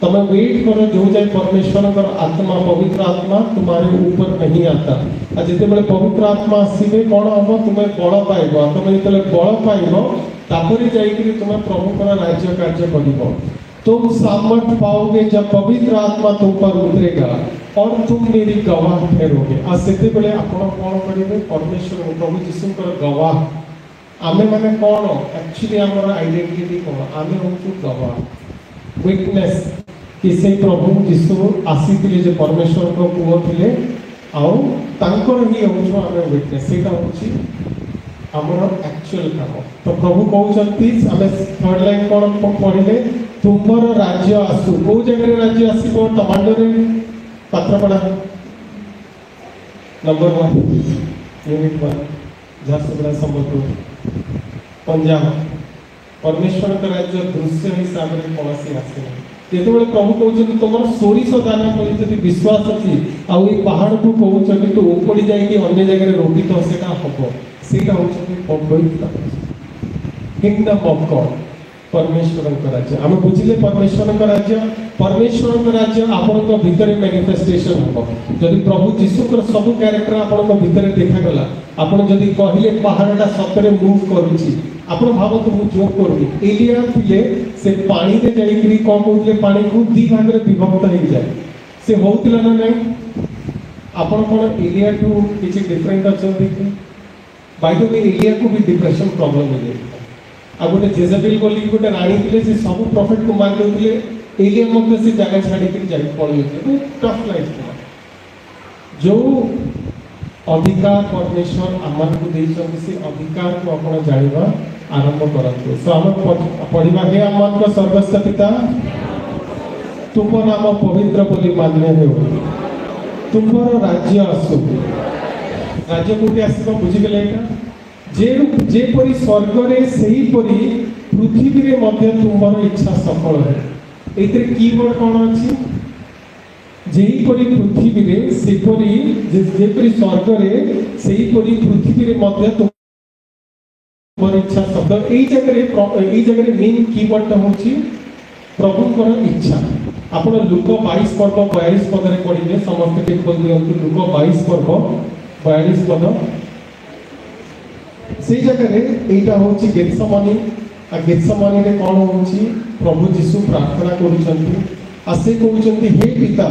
तमे वेट करो जो जाए परमेश्वर का आत्मा पवित्र आत्मा तुम्हारे ऊपर नहीं आता आ जेते बेले पवित्र आत्मा आसीबे कोन हबो तुमे बळ पाइबो तुमे जेते बळ पाइबो तापरे जाई कि तुमे प्रभु का राज्य कार्य करिबो तुम सामर्थ्य पाओगे जब पवित्र आत्मा तुम पर उतरेगा और तुम मेरी गवाह ठहरोगे आ सेते बेले आपण कोन करिवे परमेश्वर प्रभु यीशु का गवाह आमे माने कोन एक्चुअली हमर आइडेंटिटी कोन आमे होछु गवाह विटनेस कि से प्रभु यीशु आसीथिले जे परमेश्वर को पुओ थिले आउ तांकर ही होछु आमे विटनेस सेटा होछि हमर एक्चुअल काम तो प्रभु कहउचंती हमें थर्ड लाइन कोन पढिले तुमर राज्य आसु को जगह राज्य आसीबो टमाटो रे पात्रपड़ा नंबर 1 यूनिट 1 झारसुगुड़ा संबलपुर पंजाब परमेश्वर का राज्य दृश्य हिसाब से कौन सी आसे ଯେତେବେଳେ ପ୍ରଭୁ କହୁଛନ୍ତି ତମର ସୋରିଷ ଦାନା କରି ଯଦି ବିଶ୍ୱାସ ଅଛି ଆଉ ଏଇ ପାହାଡ଼କୁ କହୁଛନ୍ତି ତୁ ଉପଡ଼ି ଯାଇକି ଅନ୍ୟ ଜାଗାରେ ରୋପିତ ସେଟା ହବ ସେଇଟା ହଉଛନ୍ତି ପବିତ୍ର କିଙ୍ଗଡମ୍ ଅଫ୍ ଗଡ୍ परमेश्वरଙ୍କ राज्य आम बुझिले परमेश्वरଙ୍କ राज्य आपणଙ୍କ भितर मैनिफेस्टेशन हम जदि प्रभु जीशुकर सब कैरेक्टर आपणଙ୍କ भितर देखा गला आपण जदि कहिले पहाड़टा सतरे मूव करूची आपण भावत मु जोक करूनी एलिया थिले से पानी रे जाईकरी कोन कहले पानी को दी भाग रे विभक्त हो जाए से होतिला ना नहीं आपण कोन एलिया टू किछि डिफरेंट अछंती बाय द वे एलिया को भी डिप्रेशन प्रॉब्लम हो जाए आ गोटे जेजेबेल बोली गोटे रानी थिले से सब प्रॉफिट को मार देउथिले एलिया मध्ये से जगह छाडी के जाई पळि तो टफ लाइफ था जो अधिकार परमेश्वर आमान को देइछन से अधिकार को आपण जानिबा आरंभ करंतु सो हम पढिबा हे आमान को सर्वस्व पिता तुम नाम पवित्र बोली मान्य हो तुमर राज्य आसु राज्य कोठी आसीबा बुझि गेले एटा जे परी स्वर्ग रे सही परी पृथ्वी रे मध्य तुमर इच्छा सफल है एतरे कीवर्ड कोन अछि जेही परी पृथ्वी रे से परी जे परी स्वर्ग रे सही परी पृथ्वी रे मध्य तुमर इच्छा शब्द एई जगह रे मेन कीवर्ड होछि प्रभु को इच्छा आपण लुक 22 पर्व 42 पद रे पढिले समस्त के खोल दियंतु लुक 22 पर्व 42 पद से जगह रे एटा होछि गेत्समानी आ गेत्समानी रे कोन होछि प्रभु यीशु प्रार्थना करूछंती आ से कहउछंती हे पिता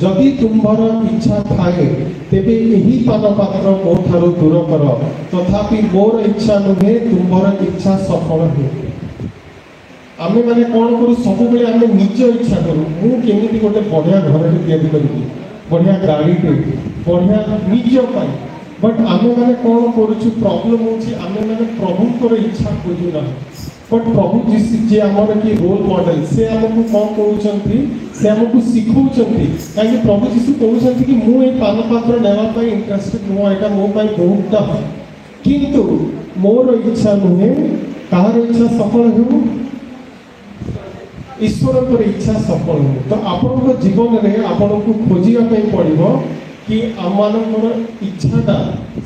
जदि तुम्हर इच्छा थाए तेबे एही पान पात्र मो थारो दूर कर तथापि मोर इच्छा नुहे तुम्हर इच्छा सफल हो आमे माने कोन करू सब बेले आमे निज इच्छा करू मु केमिति गोटे बढ़िया घर रे तैयारी करिबी बढ़िया गाड़ी टे बढ़िया निज पाई बट आमे माने कोन करूछु प्रॉब्लम होछि आमे माने प्रभु को इच्छा खोजु ना बट प्रभु जे हमर की रोल मॉडल से हमको कोन कहउछंती से हमको सिखौछंती काहे प्रभु यीशु कहउछंती कि मु ए पान पात्र नेवा पई इंटरेस्टेड नो एटा मो पई बहुत टफ किंतु मोर इच्छा नुहे काहर इच्छा सफल हो ईश्वर पर इच्छा सफल हो तो आपन जीवन रे आपन को खोजिया पई पड़िबो कि आमानकर इच्छाटा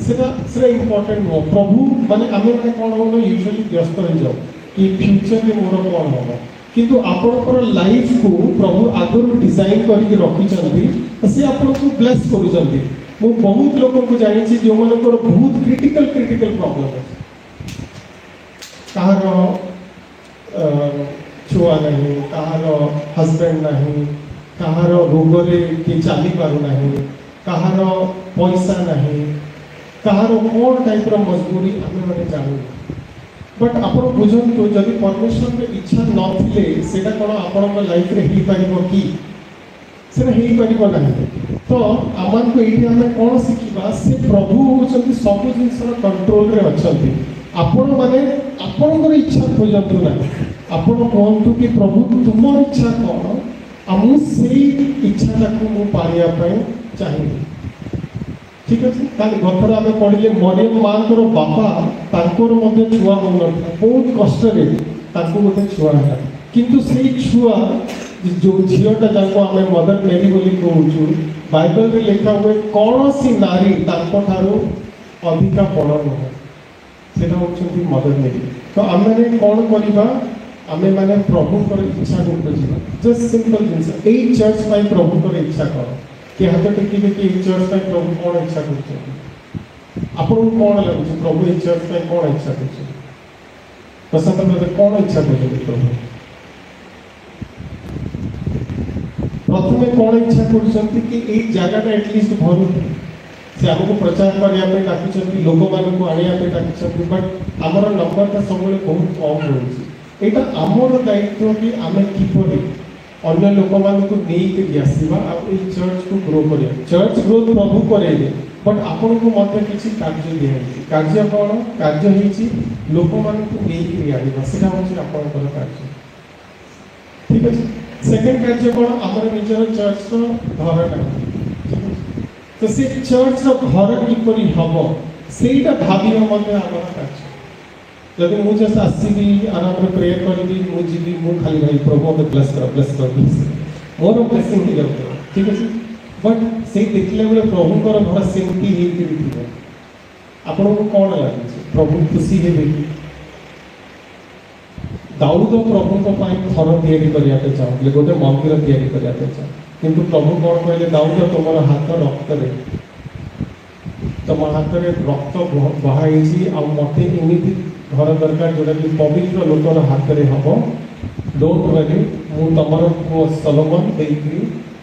सेटा इम्पोर्टेंट हो प्रभु माने आमे माने कोन हो यूजुअली व्यस्त हो जाओ कि फ्यूचर में मोर कोन हो किंतु आपनकर लाइफ को प्रभु आगुर डिजाइन करके रखि चंदी से आपन को ब्लेस करू चंदी मु बहुत लोगों को जानि छी जो मानकर बहुत क्रिटिकल प्रॉब्लम है कहार छुआ नहीं कहार हस्बैंड नहीं कहार रोग रे कि चाली पारु नहीं कहार पैसा नहीं कहार कौन टाइप रो मजबूरी आमे माने जानू बट आपण बुझंतु जदि परमेश्वर के इच्छा नथिले सेटा कोन आपण लाइफ रे ही पाइबो कि सेटा ही पाइबो नाही तो आमान को एठी हमें कोन सिखिबा से प्रभु होचंती सब जिंस रो कंट्रोल रे अछंती आपण माने आपनकर इच्छा खोजंतु ना आपण कहंतु कि प्रभु तुमर इच्छा कोन आमु सेही इच्छाटा को मु पारिया पई चाहिए ठीक है काल गथरा में पढ़िले मरियम मांकर बापा तांकर मध्ये छुआ हो न बहुत कष्ट रे तांको मध्ये छुआ है किंतु सेही छुआ जो झियोटा जाको हमें मदर मेरी बोली कहउछु बाइबल रे लिखा हुए कौन सी नारी तांको थारो अधिका बड़ न सेटा होचंती मदर मेरी तो आमे कोन करिबा आमे माने प्रभु कर इच्छा को खोजिबा जस्ट सिंपल जिंस ए चर्च पाई प्रभु कर इच्छा कर कि हाथ टेकिबे कि चर्च पाई प्रभु कोन इच्छा करछन आपन कोन लागुछ प्रभु ए चर्च पाई कोन इच्छा करछन पसंद करते कोन इच्छा करछन प्रभु प्रथमे कोन इच्छा करछन कि ए जगहटा एटलीस्ट भरू से हमको प्रचार करिया पे डाकिछन लोक मान को आनिया पे डाकिछन बट हमर नंबरटा सबले बहुत कम होउछि एटा हमर दायित्व कि आमे किपरि अन्य लोक मान को नेई के आसीबा आ ए चर्च को ग्रो करिया चर्च ग्रोथ प्रभु करेले बट आपन को मते किछि कार्य दियाछि कार्य कोन कार्य हेछि लोक मान को नेई के आनिबा सेटा होछि आपन कर कार्य ठीक अछि सेकंड कार्य कोन हमर निजर चर्च रो घरटा तो से चर्च रो घर किपरि हबो सेटा भाबियो मते हमर कार्य जब मुझे आसबि आराम प्रेयर करी मुझे मु खाली भाई प्रभु मत ब्लेस कर मोर ब्लेसिंग हो जाऊ ठीक अच्छे बट से देखले बेले प्रभुकर घर सेमती हो आपन को कौन लगे प्रभु खुशी हेबे कि दाऊद प्रभु घर या चाहूले गोटे मंदिर या चाह किंतु प्रभु कौन कहले दाऊद तुम हाथ रक्त तुम हाथ में रक्त बहाई मत एमती घर दरकार जोटा कि पवित्र लोकर हाथ में हम डोंट वरी मु तुमर पुओ सलोमन देकी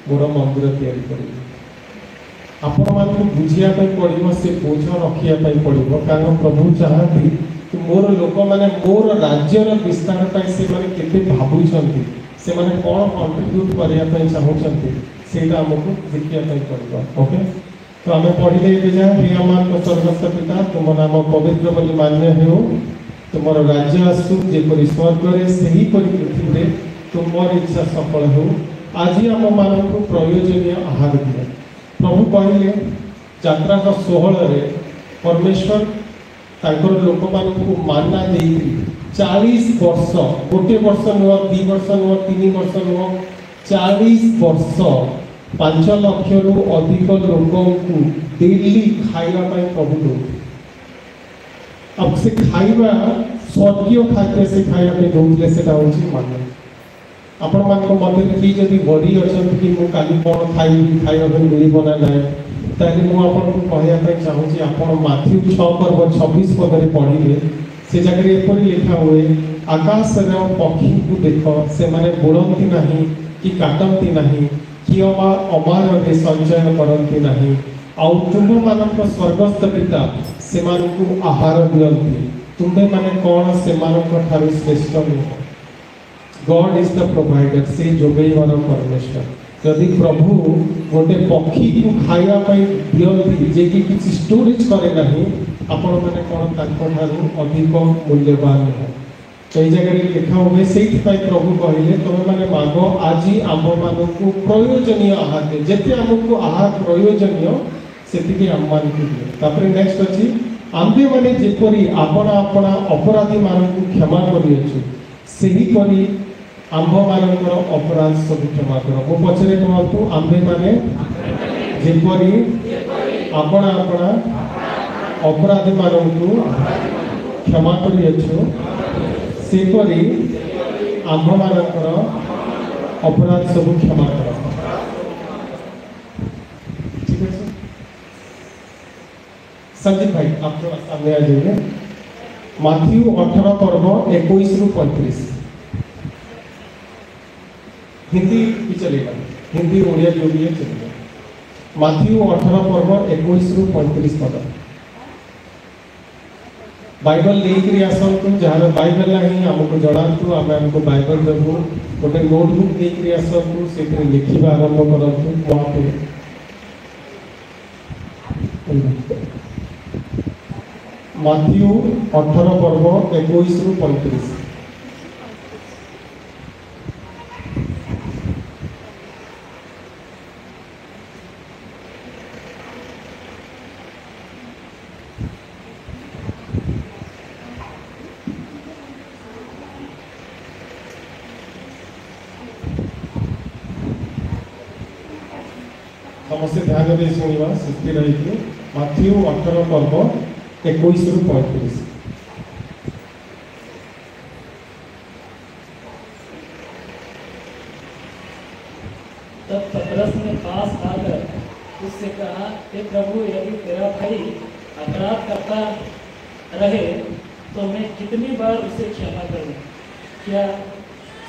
मोर मंदिर तैयारी करी आपण मानक बुझिया पड़ो से बोझ रखा पड़ो कारण प्रभु चाहती कि मोर लोक मैंने मोर राज्यर विस्तार से केते भावुंट से मैंने कौन कंट्रीब्यूट करने चाहते से आमको देखा पड़ो ओके तो आम पढ़ले प्रियमान स्वर्गस्थ पिता तुम नाम पवित्र बोली मान्य हो तुम राज्य आसु जेपरी स्वर्ग से पृथ्वी तुम इच्छा सफल हो आज आम मान प्रयोजनीय आहार दिए प्रभु कहले यात्रा 16 परमेश्वर तांकर लोक मान माना दे 40 वर्ष गोटे वर्ष नुह 2 वर्ष नुह 3 वर्ष नुह 40 वर्ष 5 लाख रु अधिक लोक डेली खाइबा प्रभु दो अब से खाइबा स्वर्गीय खाद्य से खाइबा दौले से मान्य आपण मान मध्य कि जब बड़ी अच्छा कि मुझे काली कौन खाइबी खाइबा मिलना ना ना ताकि मुझे कहवाई चाहूँगी आप माथ्यू 6 पर्व 26 पदे पढ़े से जगह एपरी लिखा हुए आकाश पक्षी को देख से माने बुड़ती ना कि काटती ना कि अमार संचय करती ना आउ तुम मान स्वर्गस्थ पिता से आहार दियंती तुम्हें माने कौन से श्रेष्ठ नुह गॉड इज द प्रोवाइडर से जोगेवार परमेश्वर यदि प्रभु गोटे पक्षी को खाइबा दियंती जे कि किसी स्टोरेज करे नहीं आपण मैंने कौन अधिक मूल्यवान है तो ये जगह लिखा हुए से प्रभु कहले तुम मैंने माग आज आम मान को प्रयोजनीय आहार दे जिते आमको आहार प्रयोजनीय से आम मान को दिए नेक्स्ट अच्छी आम्भे मैंने जेपरी आपण अपना अपराधी मान को क्षमा करियछु सेहीपरि आम्भ मानकर अपराध सब क्षमा कर मो पछरे कहतु आम्भे माने जेपरी आपण अपना अपराधी मान को क्षमा करियछु सेपरि आम्भ मानकर अपराध सब क्षमा कर ठीक है संजीव भाई आप थोड़ा सामने आ जाइए माथ्यू 18 पर्व 21 रु 35 हिंदी भी चलेगा हिंदी ओडिया जो भी है चलेगा माथ्यू 18 पर्व 21 रु 35 पद बाइबल लेकर आसतु जहाँ बाइबल ना आमको जनातु आम आमको बाइबल देवु गोटे नोटबुक लेकर आसतु से लिखा आरंभ करूँ वहाँ पे माथ्यू 18 पर्व 21 रु 35 समस्त ध्यान दे शुणा स्थिर रही माथ्यू 18 पर्व 21 रु 35 तब पतरस ने पास आकर उससे कहा हे प्रभु यदि तेरा भाई अपराध करता रहे तो मैं कितनी बार उसे क्षमा करूं क्या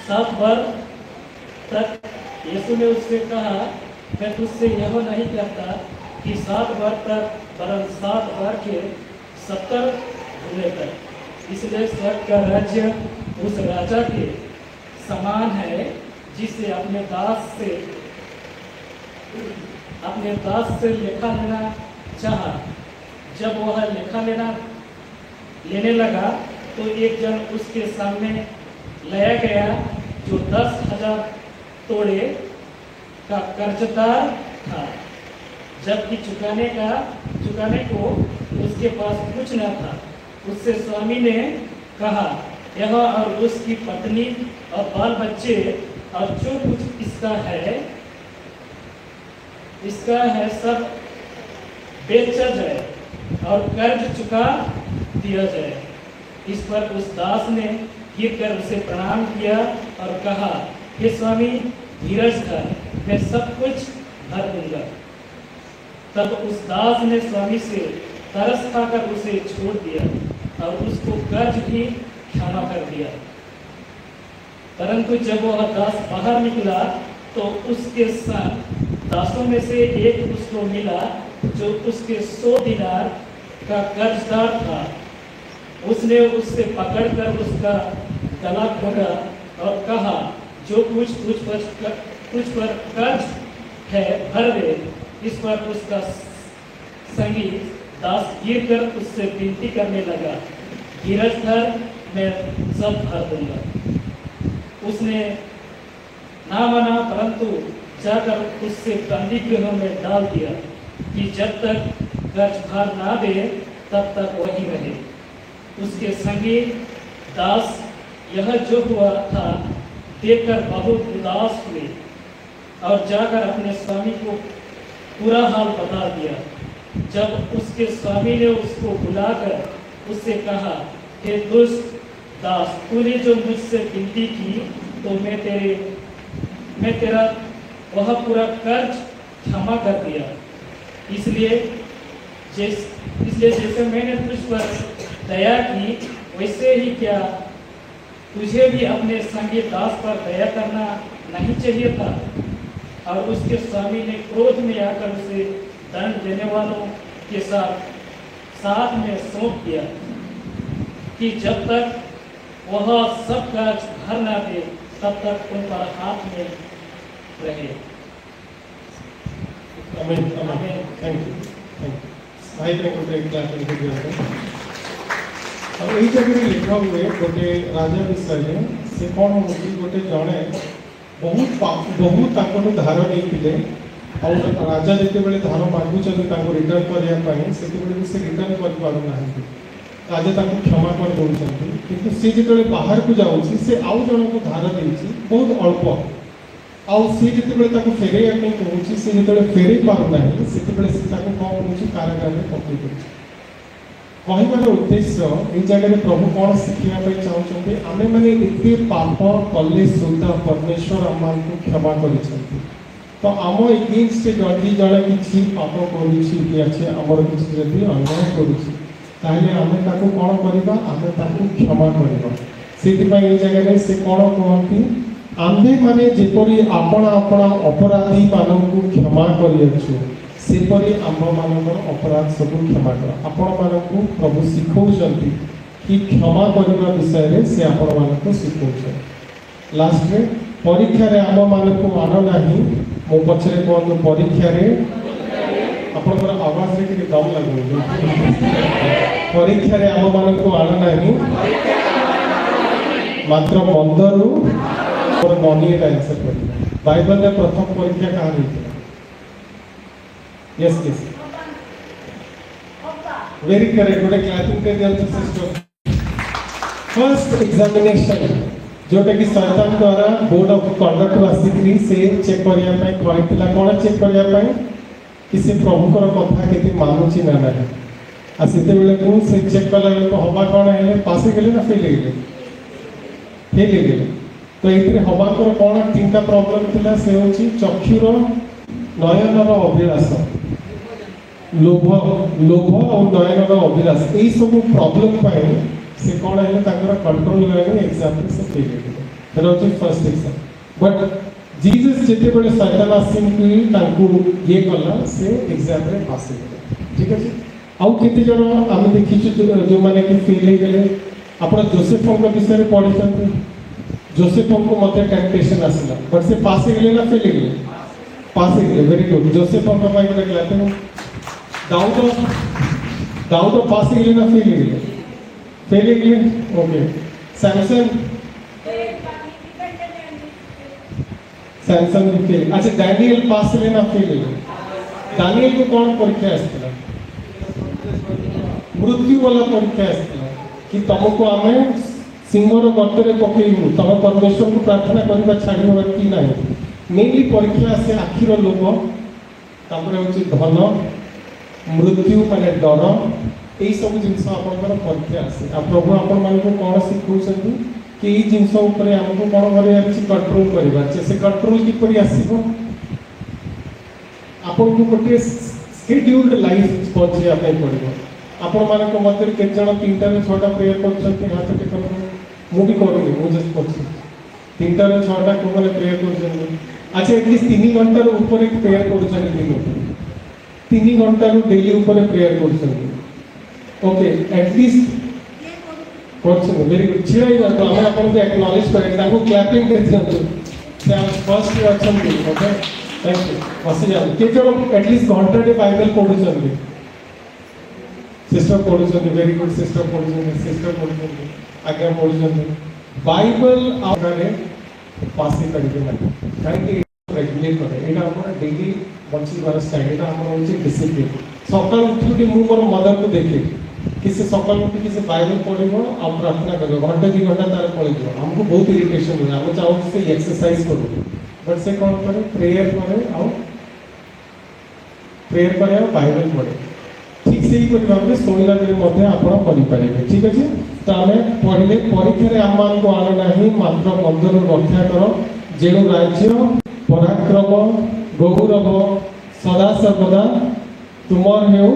7 बार तक यीशु ने उससे कहा मैं तुझसे यह नहीं कहता कि 7 बार तक वरन 7 बार के 70 गुने तक इसलिए स्वर्ग का राज्य उस राजा के समान है जिसे अपने दास से लेखा लेना चाहा जब वह लेखा लेने लगा तो एक जन उसके सामने लाया गया जो 10,000 तोड़े का कर्जदार था जबकि चुकाने को उसके पास कुछ न था उससे स्वामी ने कहा, यह और उसकी पत्नी और बाल बच्चे और जो कुछ इसका है सब बेचा जाए और कर्ज चुका दिया जाए। इस पर उस दास ने गिरकर उसे प्रणाम किया और कहा, हे स्वामी, धीरज धर, मैं सब कुछ भर दूंगा। तब उस दास ने स्वामी से तरस खाकर उसे छोड़ दिया और उसको कर्ज भी क्षमा कर दिया। परंतु जब वह दास बाहर निकला तो उसके संग दासों में से एक उसको मिला जो उसके 100 दिनार का कर्जदार था। उसने उससे पकड़कर उसका गला घोटा और कहा, जो कुछ तुझ पर कर्ज है भर दे। इस पर उसका संगी दास गिरकर उससे विनती करने लगा, धीरज धर, मैं सब भर दूंगा। उसने ना माना, परंतु जाकर उससे बंदी गृह में डाल दिया कि जब तक कर्ज भर ना दे तब तक वही रहे। उसके संगी दास यह जो हुआ था देखकर बहुत उदास हुए और जाकर अपने स्वामी को पूरा हाल बता दिया। जब उसके स्वामी ने उसको बुलाकर उससे कहा, हे दुष्ट दास, तूने जो मुझसे विनती की तो मैं तेरा वह पूरा कर्ज क्षमा कर दिया। इसलिए जैसे मैंने तुझ पर दया की, वैसे ही क्या तुझे भी अपने संगी दास पर दया करना नहीं चाहिए था? और उसके स्वामी ने क्रोध में आकर उसे दंड देने वालों के साथ में सौंप दिया कि जब तक वह सब कर्ज भर ना दे तब तक उन पर हाथ में रहे। आमीन, आमीन। Thank you. भाई को एक क्लास में दिया है। और यही जगह लिखा हुए गोटे राजा विषय से कौन होती गोटे जड़े बहुत ताकू धार नहीं और राजा जिते धार मागुंट रिटर्न करने से रिटर्न कर राजा ताको क्षमा कर दौरान कि सी जो बाहर को जाऊँगी से आउ जन को धार देती बहुत अल्प आउ सी जो फेरैया कहूँ सी जो फेरई पारना से कौन कौन कारागार में पकड़ कहबार उद्देश्य ये जगह प्रभु कौन शिखापी चाहते आम मैंने एत पाप कले सुधा परमेश्वर आम को क्षमा कर तो आम एगेन्स्ट जदि जड़े किसी पाप करमर किसी जदि अन्याय करें कौन करवा आम क्षमा करवा से जगह से कौन कहती आम्भे माने जेपरी आपण आपण अपराधी मानू क्षमा कर सेपरी आम्भ मानकर अपराध सब क्षमा कर आपण मानू प्रभु शिखौଛନ୍ତି कि क्षमा करने विषय से आपण मानक शिखौछ। लास्ट में परीक्षा रे आम मानक आन नाही मो पछरे कहतु परीक्षा रे आपनकर आवाज रे कि दम लागो परीक्षा रे आम मानक आन नाही मात्र मंदरु और नॉनी आंसर कर बाइबल में प्रथम परीक्षा कहाँ होती यस यस वेरी करेक्ट गोटे क्लासिंग कर दिया सिस्टर फर्स्ट एग्जामिनेशन जोटा कि शैतान द्वारा बोर्ड ऑफ कंडक्ट आसिक से चेक करिया पे कहतिला कोन चेक करिया पे कि से प्रभुकर कथा केते मानुची ना ना आ सेते बेले को से चेक कला को हवा कोन हेले पास गेले ना फेल गेले तो ये हवाकर कौन 3टा प्रॉब्लम थिला से होची चक्षुर नयनर अभिलाष लोभ और नयनर अभिलाष यही सब प्रॉब्लम पाए से कौन है कंट्रोल करने एग्जाम से फेल होती फर्स्ट एग्जाम बट जीसस जिते बड़े शैतान आसिक ये कला से एग्जाम रे पास ठीक है आउ केते जण आम देखिछु जो माने कि फेल हो गले आपण जोसेफ विषय पढ़ी जोसेफ को मत टेम्पटेशन आसला बट से पास हो गले ना फेल हो गले पास हो गले वेरी गुड जोसेफ को पाई गोटे क्लास दाऊद पास हो गले ना फेल हो गले ओके सैमसन भी फेल अच्छा डैनियल पास हो ना फेल हो डैनियल को कौन परीक्षा आसला मृत्यु वाला परीक्षा आसला कि तुमको आमे सिंहर गर्तरे पकेबू तुम परमेश्वर को प्रार्थना करवा छाड़ कि ना मेनली परीक्षा से आखिर लोभ हूँ धन मृत्यु माने डर यही सब जिनस परीक्षा आसे आ प्रभु आपण मान कौन शिखौं कि ये जिनस आमको कौन कर कंट्रोल कर से कंट्रोल किपर आसो आपन को गोटे शेड्यूल्ड लाइफ बंचिया पड़ो आपण मान मध्य केत जन 3टा 6टा प्रेयर कर हाथ टेक मुझे करूनी मुझे कर 3टा 6टा को मैंने प्रेयर कर अच्छा एटलिस्ट 3 घंटार ऊपर प्रेयर कर दिन 3 घंटार डेली ऊपर प्रेयर कर ओके एटलिस्ट वेरी गुड छिड़ा तो आम आपको एक्नॉलेज करें क्लैपिंग दे दिखाँ से फर्स्ट अच्छा ओके थैंक यू बसी जाओ के जन एटलिस्ट घंटाटे बाइबल पढ़ुं सिस्टर पढ़ुं वेरी गुड सिस्टर पढ़ुं आज्ञा पढ़ुं बाइबल आगे पास करेंगे ना कहीं रेगुलेट करें यहाँ आम डेली बचार स्टाइल यहाँ आम हूँ डिसिप्लिन सकाल उठी मुझे मोर मदर को देखे कि से सकाल उठी कि से बाइबल पढ़ो आ प्रार्थना कर घंटे 2 घंटा तार पड़े आमको बहुत इरिटेशन हुए आम चाहूँ से एक्सरसाइज करूँ बट से कौन करे प्रेयर करे बाइबल पढ़े ठीक से ही भाव में शुणला बेले आप ठीक अच्छे तो आम पढ़ले परीक्षा आम को आन ना मात्र बंधन रक्षा कर जेणु राज्य पराक्रम गौरव सदा सर्वदा तुमर हो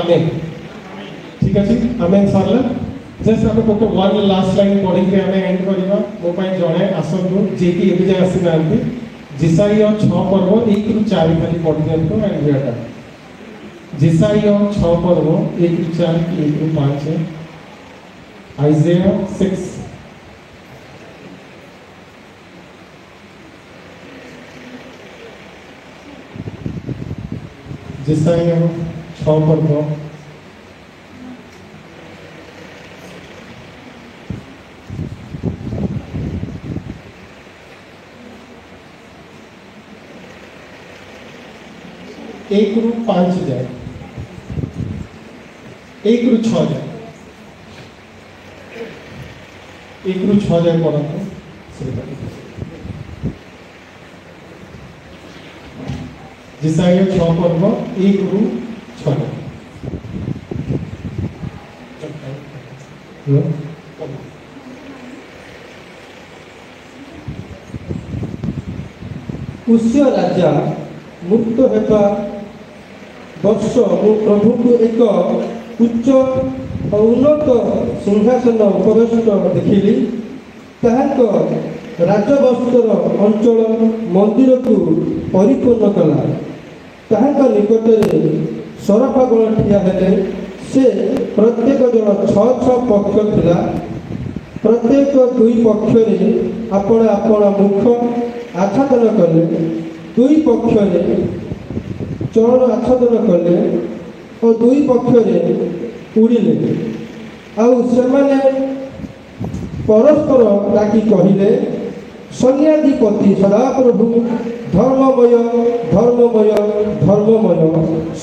आमेन ठीक अच्छे आमेन सरला जस्ट आम गोटे वन लास्ट लाइन पढ़ी आम एंड करवा मो जड़े आसतु जी कि एवं जाए आसी ना जिसाई 6 पर्व 1 ରୁ 4 खाली पढ़ दिखाँ एंड वी आर डन जिसाई 6 पर्व 1 ରୁ 4 कि 1 ରୁ 5 आइजेया 6 जिसाई 6 पर्व एक ରୁ 5 जाए 1 ରୁ 6 जाए 1 ରୁ 6 जाए पढ़ा जिसाई 6 पर्व 1 ରୁ 6 जाए उष्य राजा मुक्त हेबा वर्ष मु प्रभु को एक उच्च उन्नत सिंहासन उपविष्ट देखिली ताहाक राजवस्त्र अंचल मंदिर को परिपूर्ण कला ताहाक निकटरे सरफागण ठिया हेले से प्रत्येक जन 6 पक्ष थिला प्रत्येक 2 पक्षरे आपण आपण मुख आच्छादन कले 2 पक्षरे चरण आच्छादन कले और 2 पक्षरे उड़िले आउ सेमाने परस्पर डाकी कहिले सन्याधिपति सदाप्रभु धर्ममय धर्ममय धर्ममय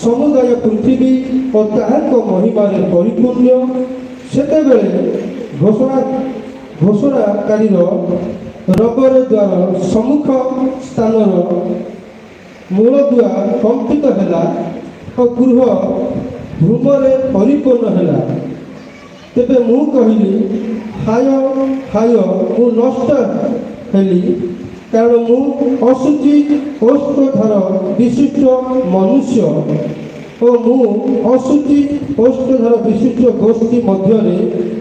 समुदाय पृथ्वी और ताहाक महिमारे परिपूर्ण सेतेबेले घोषणाकारीर रबर द्वार सम्मुख स्थानर मूलदुआ कंपित है और गृह धूमरे परिपूर्ण है तेबे मु कहली हाय हाय मु नष्ट हेली कारण मु अशुचि ओष्ठधर विशिष्ट मनुष्य और मु अशुचि ओष्ठधर विशिष्ट गोष्ठी मध्य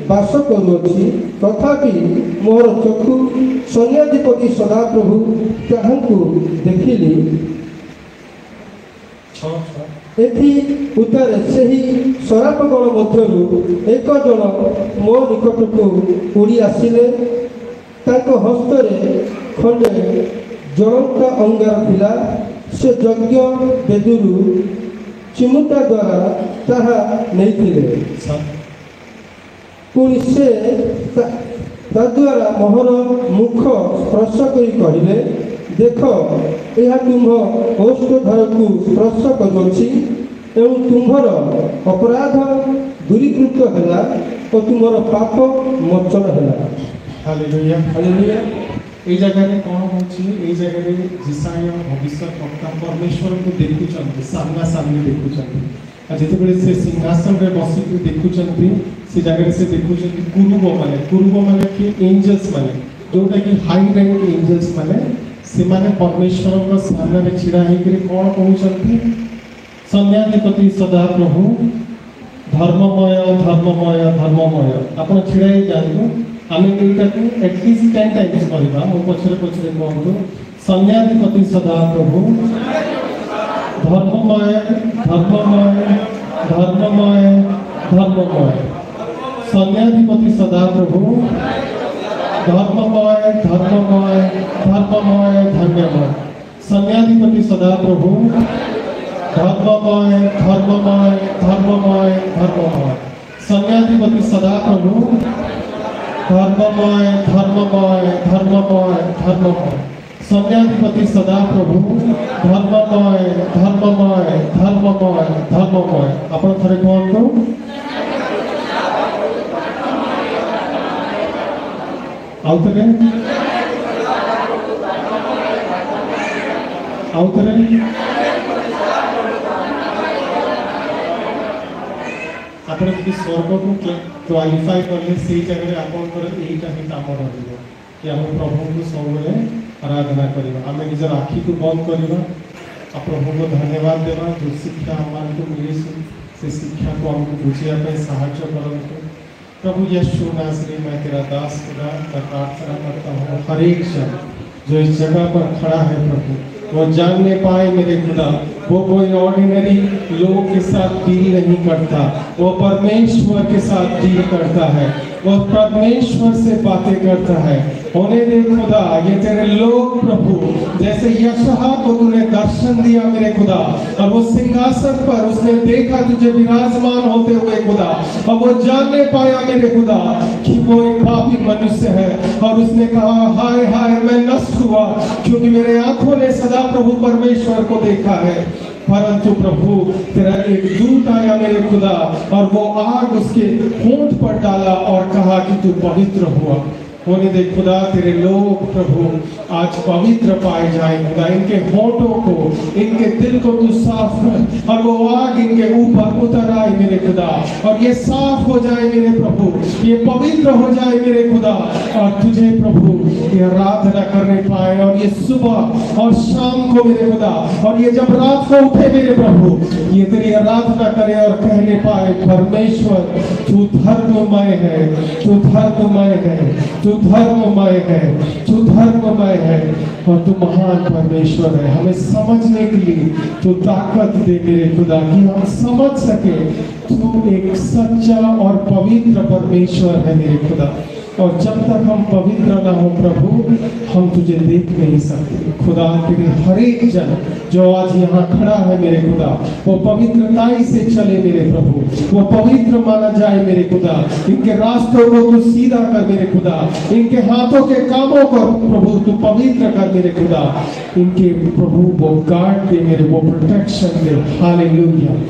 बास करुअछि तथापि मोर चक्षु सन्याधिपति सदाप्रभु ताहांकु देखिली एथि उतारे सही सरापगण मध्यरु एक जन मो निकट को उड़ी आसिले ताको हस्तरे खंडे जलंता अंगार थिला से यज्ञ बेदुरु चिमुटा द्वारा ताहा नैथिले पुणी से तद्वारा मोहर मुख स्पर्श करी कहिले देख यह तुम ओष्ठधर को स्पर्श करुछि एवं तुम्हर अपराध दूरीकृत है ଓ ତୁମର ପାପ ମୋଚନ ହେଲା। हालेलुया। ହାଲେଲୁୟା। এই জায়গায় কোন হচ্ছে এই জায়গায় জিসায় ভবিষ্যৎ বক্তা পরমেশ্বর को দেখুଛନ୍ତି सामना सामनी देखुଛନ୍ତି আর যেତେବେଳେ ସେ ସିଂହାସନରେ ବସିକି ଦେଖୁଛନ୍ତି ସେ ଜାଗାରେ ସେ ଦେଖୁଛନ୍ତି କୁରୁବ ମାନେ କି ଏଞ୍ଜେଲ୍ସ ମାନେ ଯୋଉଟା କି ହାଇ ରାଙ୍କ ଏଞ୍ଜେଲ୍ସ ମାନେ ସେମାନେ ପରମେଶ୍ୱରଙ୍କ ସାମ୍ନାରେ ଛିଡ଼ା ହେଇକି କ'ଣ କହୁଛନ୍ତି ସନ୍ନ୍ୟାଧିପତି ସଦା ପ୍ରଭୁ ଧର୍ମମୟ ଧର୍ମମୟ ଧର୍ମମୟ ଆପଣ ଛିଡ଼ା ହେଇ ଯାଆନ୍ତୁ ଆମେ ଏଇଟାକୁ ଏଟଲିଷ୍ଟ 10 ଟାଇମ୍ସ କହିବା ମୋ ପଛରେ ପଛରେ କୁହନ୍ତୁ ସନ୍ନ୍ୟାଧିପତି ସଦା ପ୍ରଭୁ धर्ममय धर्ममय धर्ममय धर्ममय सन्याधिपति सदा प्रभु धर्ममय धर्ममय धर्ममय धन्यमय सन्याधिपति सदा प्रभु धर्ममय धर्ममय धर्ममय धर्ममय सन्याधिपति सदा प्रभु धर्ममय धर्ममय धर्ममय धर्ममय सन्याधिपति सदा प्रभु धर्ममय धर्ममय धर्ममय धर्ममय आपण थरे कहंतु आउतरे आपण যদি স্বর্গକୁ ক্লারিফাই করলে সেই জায়গায় আপনার এইটা ହିଁ কাম ରହିବ कि हम प्रभु को सबले आराधना करवा आम निजर आखि को बंद करवा आ प्रभु को धन्यवाद देवा जो शिक्षा हमको मिली से शिक्षा को हमको बुझापे साहाय्य करते प्रभु यीशु नासरी मैं तेरा दास खुदा मैं प्रार्थना करता हूँ हर एक जन जो इस जगह पर खड़ा है प्रभु वो जानने पाए मेरे खुदा वो कोई ऑर्डिनरी लोग के साथ डील नहीं करता वो परमेश्वर के साथ डील करता है वो परमेश्वर से बातें करता है होने दे खुदा ये तेरे लोग प्रभु जैसे यशहा को तूने दर्शन दिया मेरे खुदा और वो सिंहासन पर उसने देखा तुझे विराजमान होते हुए खुदा और वो जानने पाया मेरे खुदा कि वो एक पापी मनुष्य है और उसने कहा हाय हाय मैं नष्ट हुआ क्योंकि मेरे आंखों ने सदा प्रभु परमेश्वर को देखा है परंतु प्रभु तेरा एक दूत आया मेरे खुदा और वो आग उसके होंठ पर डाला और कहा कि तू पवित्र हुआ होने दे खुदा तेरे लोग प्रभु आज पवित्र पाए जाए खुदा इनके होंठों को इनके दिल को तू साफ कर और वो आग इनके ऊपर उतर आए मेरे खुदा और ये साफ हो जाए मेरे प्रभु ये पवित्र हो जाए मेरे खुदा और तुझे प्रभु ये आराधना करने पाए और ये सुबह और शाम को मेरे खुदा और ये जब रात को उठे मेरे प्रभु ये तेरी आराधना करे और कहने पाए परमेश्वर तू धर्ममय है तू धर्ममय है तू धर्ममय है तू धर्ममय है और तू महान परमेश्वर है हमें समझने के लिए तू ताकत दे मेरे खुदा कि हम समझ सके तू एक सच्चा और पवित्र परमेश्वर है मेरे खुदा और जब तक हम पवित्र ना हो प्रभु हम तुझे देख नहीं सकते खुदा तेरे हर एक जन जो आज यहाँ खड़ा है मेरे खुदा वो पवित्रताई से चले मेरे प्रभु वो पवित्र माना जाए मेरे खुदा इनके रास्तों को तू सीधा कर मेरे खुदा इनके हाथों के कामों को प्रभु तू पवित्र कर मेरे खुदा इनके प्रभु वो गार्ड दे मेरे वो प्रोटेक्शन दे हालेलुया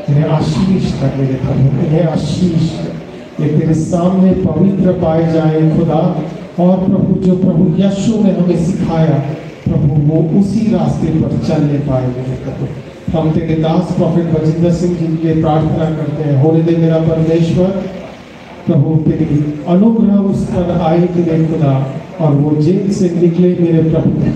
इन्हें आशीष कर मेरे प्रभु इन्हें आशीष ये तेरे सामने पवित्र पाए जाए खुदा और प्रभु जो प्रभु यीशु ने हमें सिखाया प्रभु वो उसी रास्ते पर चलने पाए मेरे प्रभु हम तेरे दास प्रॉफिट बजिंदर सिंह जी के लिए प्रार्थना करते हैं होने दे मेरा परमेश्वर प्रभु तेरी अनुग्रह उस पर आए मेरे खुदा और वो जेल से निकले मेरे प्रभु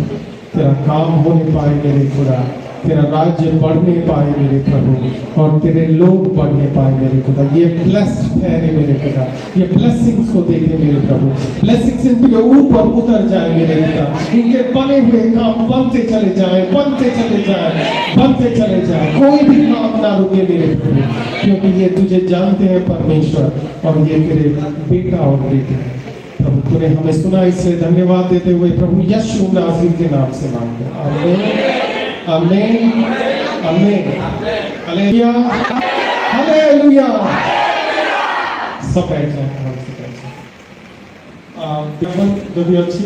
तेरा काम होने पाए मेरे खुदा तेरा राज्य बढ़ने पाए मेरे प्रभु और तेरे लोग बढ़ने पाए मेरे खुदा ये ब्लेस्ड ठहरे मेरे खुदा ये ब्लेसिंग्स को देखे मेरे प्रभु ब्लेसिंग्स इनके ऊपर उतर जाए मेरे खुदा इनके बने हुए काम बनते चले जाए बनते चले जाए बनते चले जाए कोई भी काम ना रुके मेरे प्रभु क्योंकि ये तुझे जानते हैं परमेश्वर और ये तेरे बेटा और बेटी है प्रभु तूने हमें सुना इसलिए धन्यवाद देते हुए प्रभु यीशु नासरी के नाम से मांगते हैं आमीन आमीन आमीन हालेलुया हालेलुया सब बैठ जाए जो भी अच्छी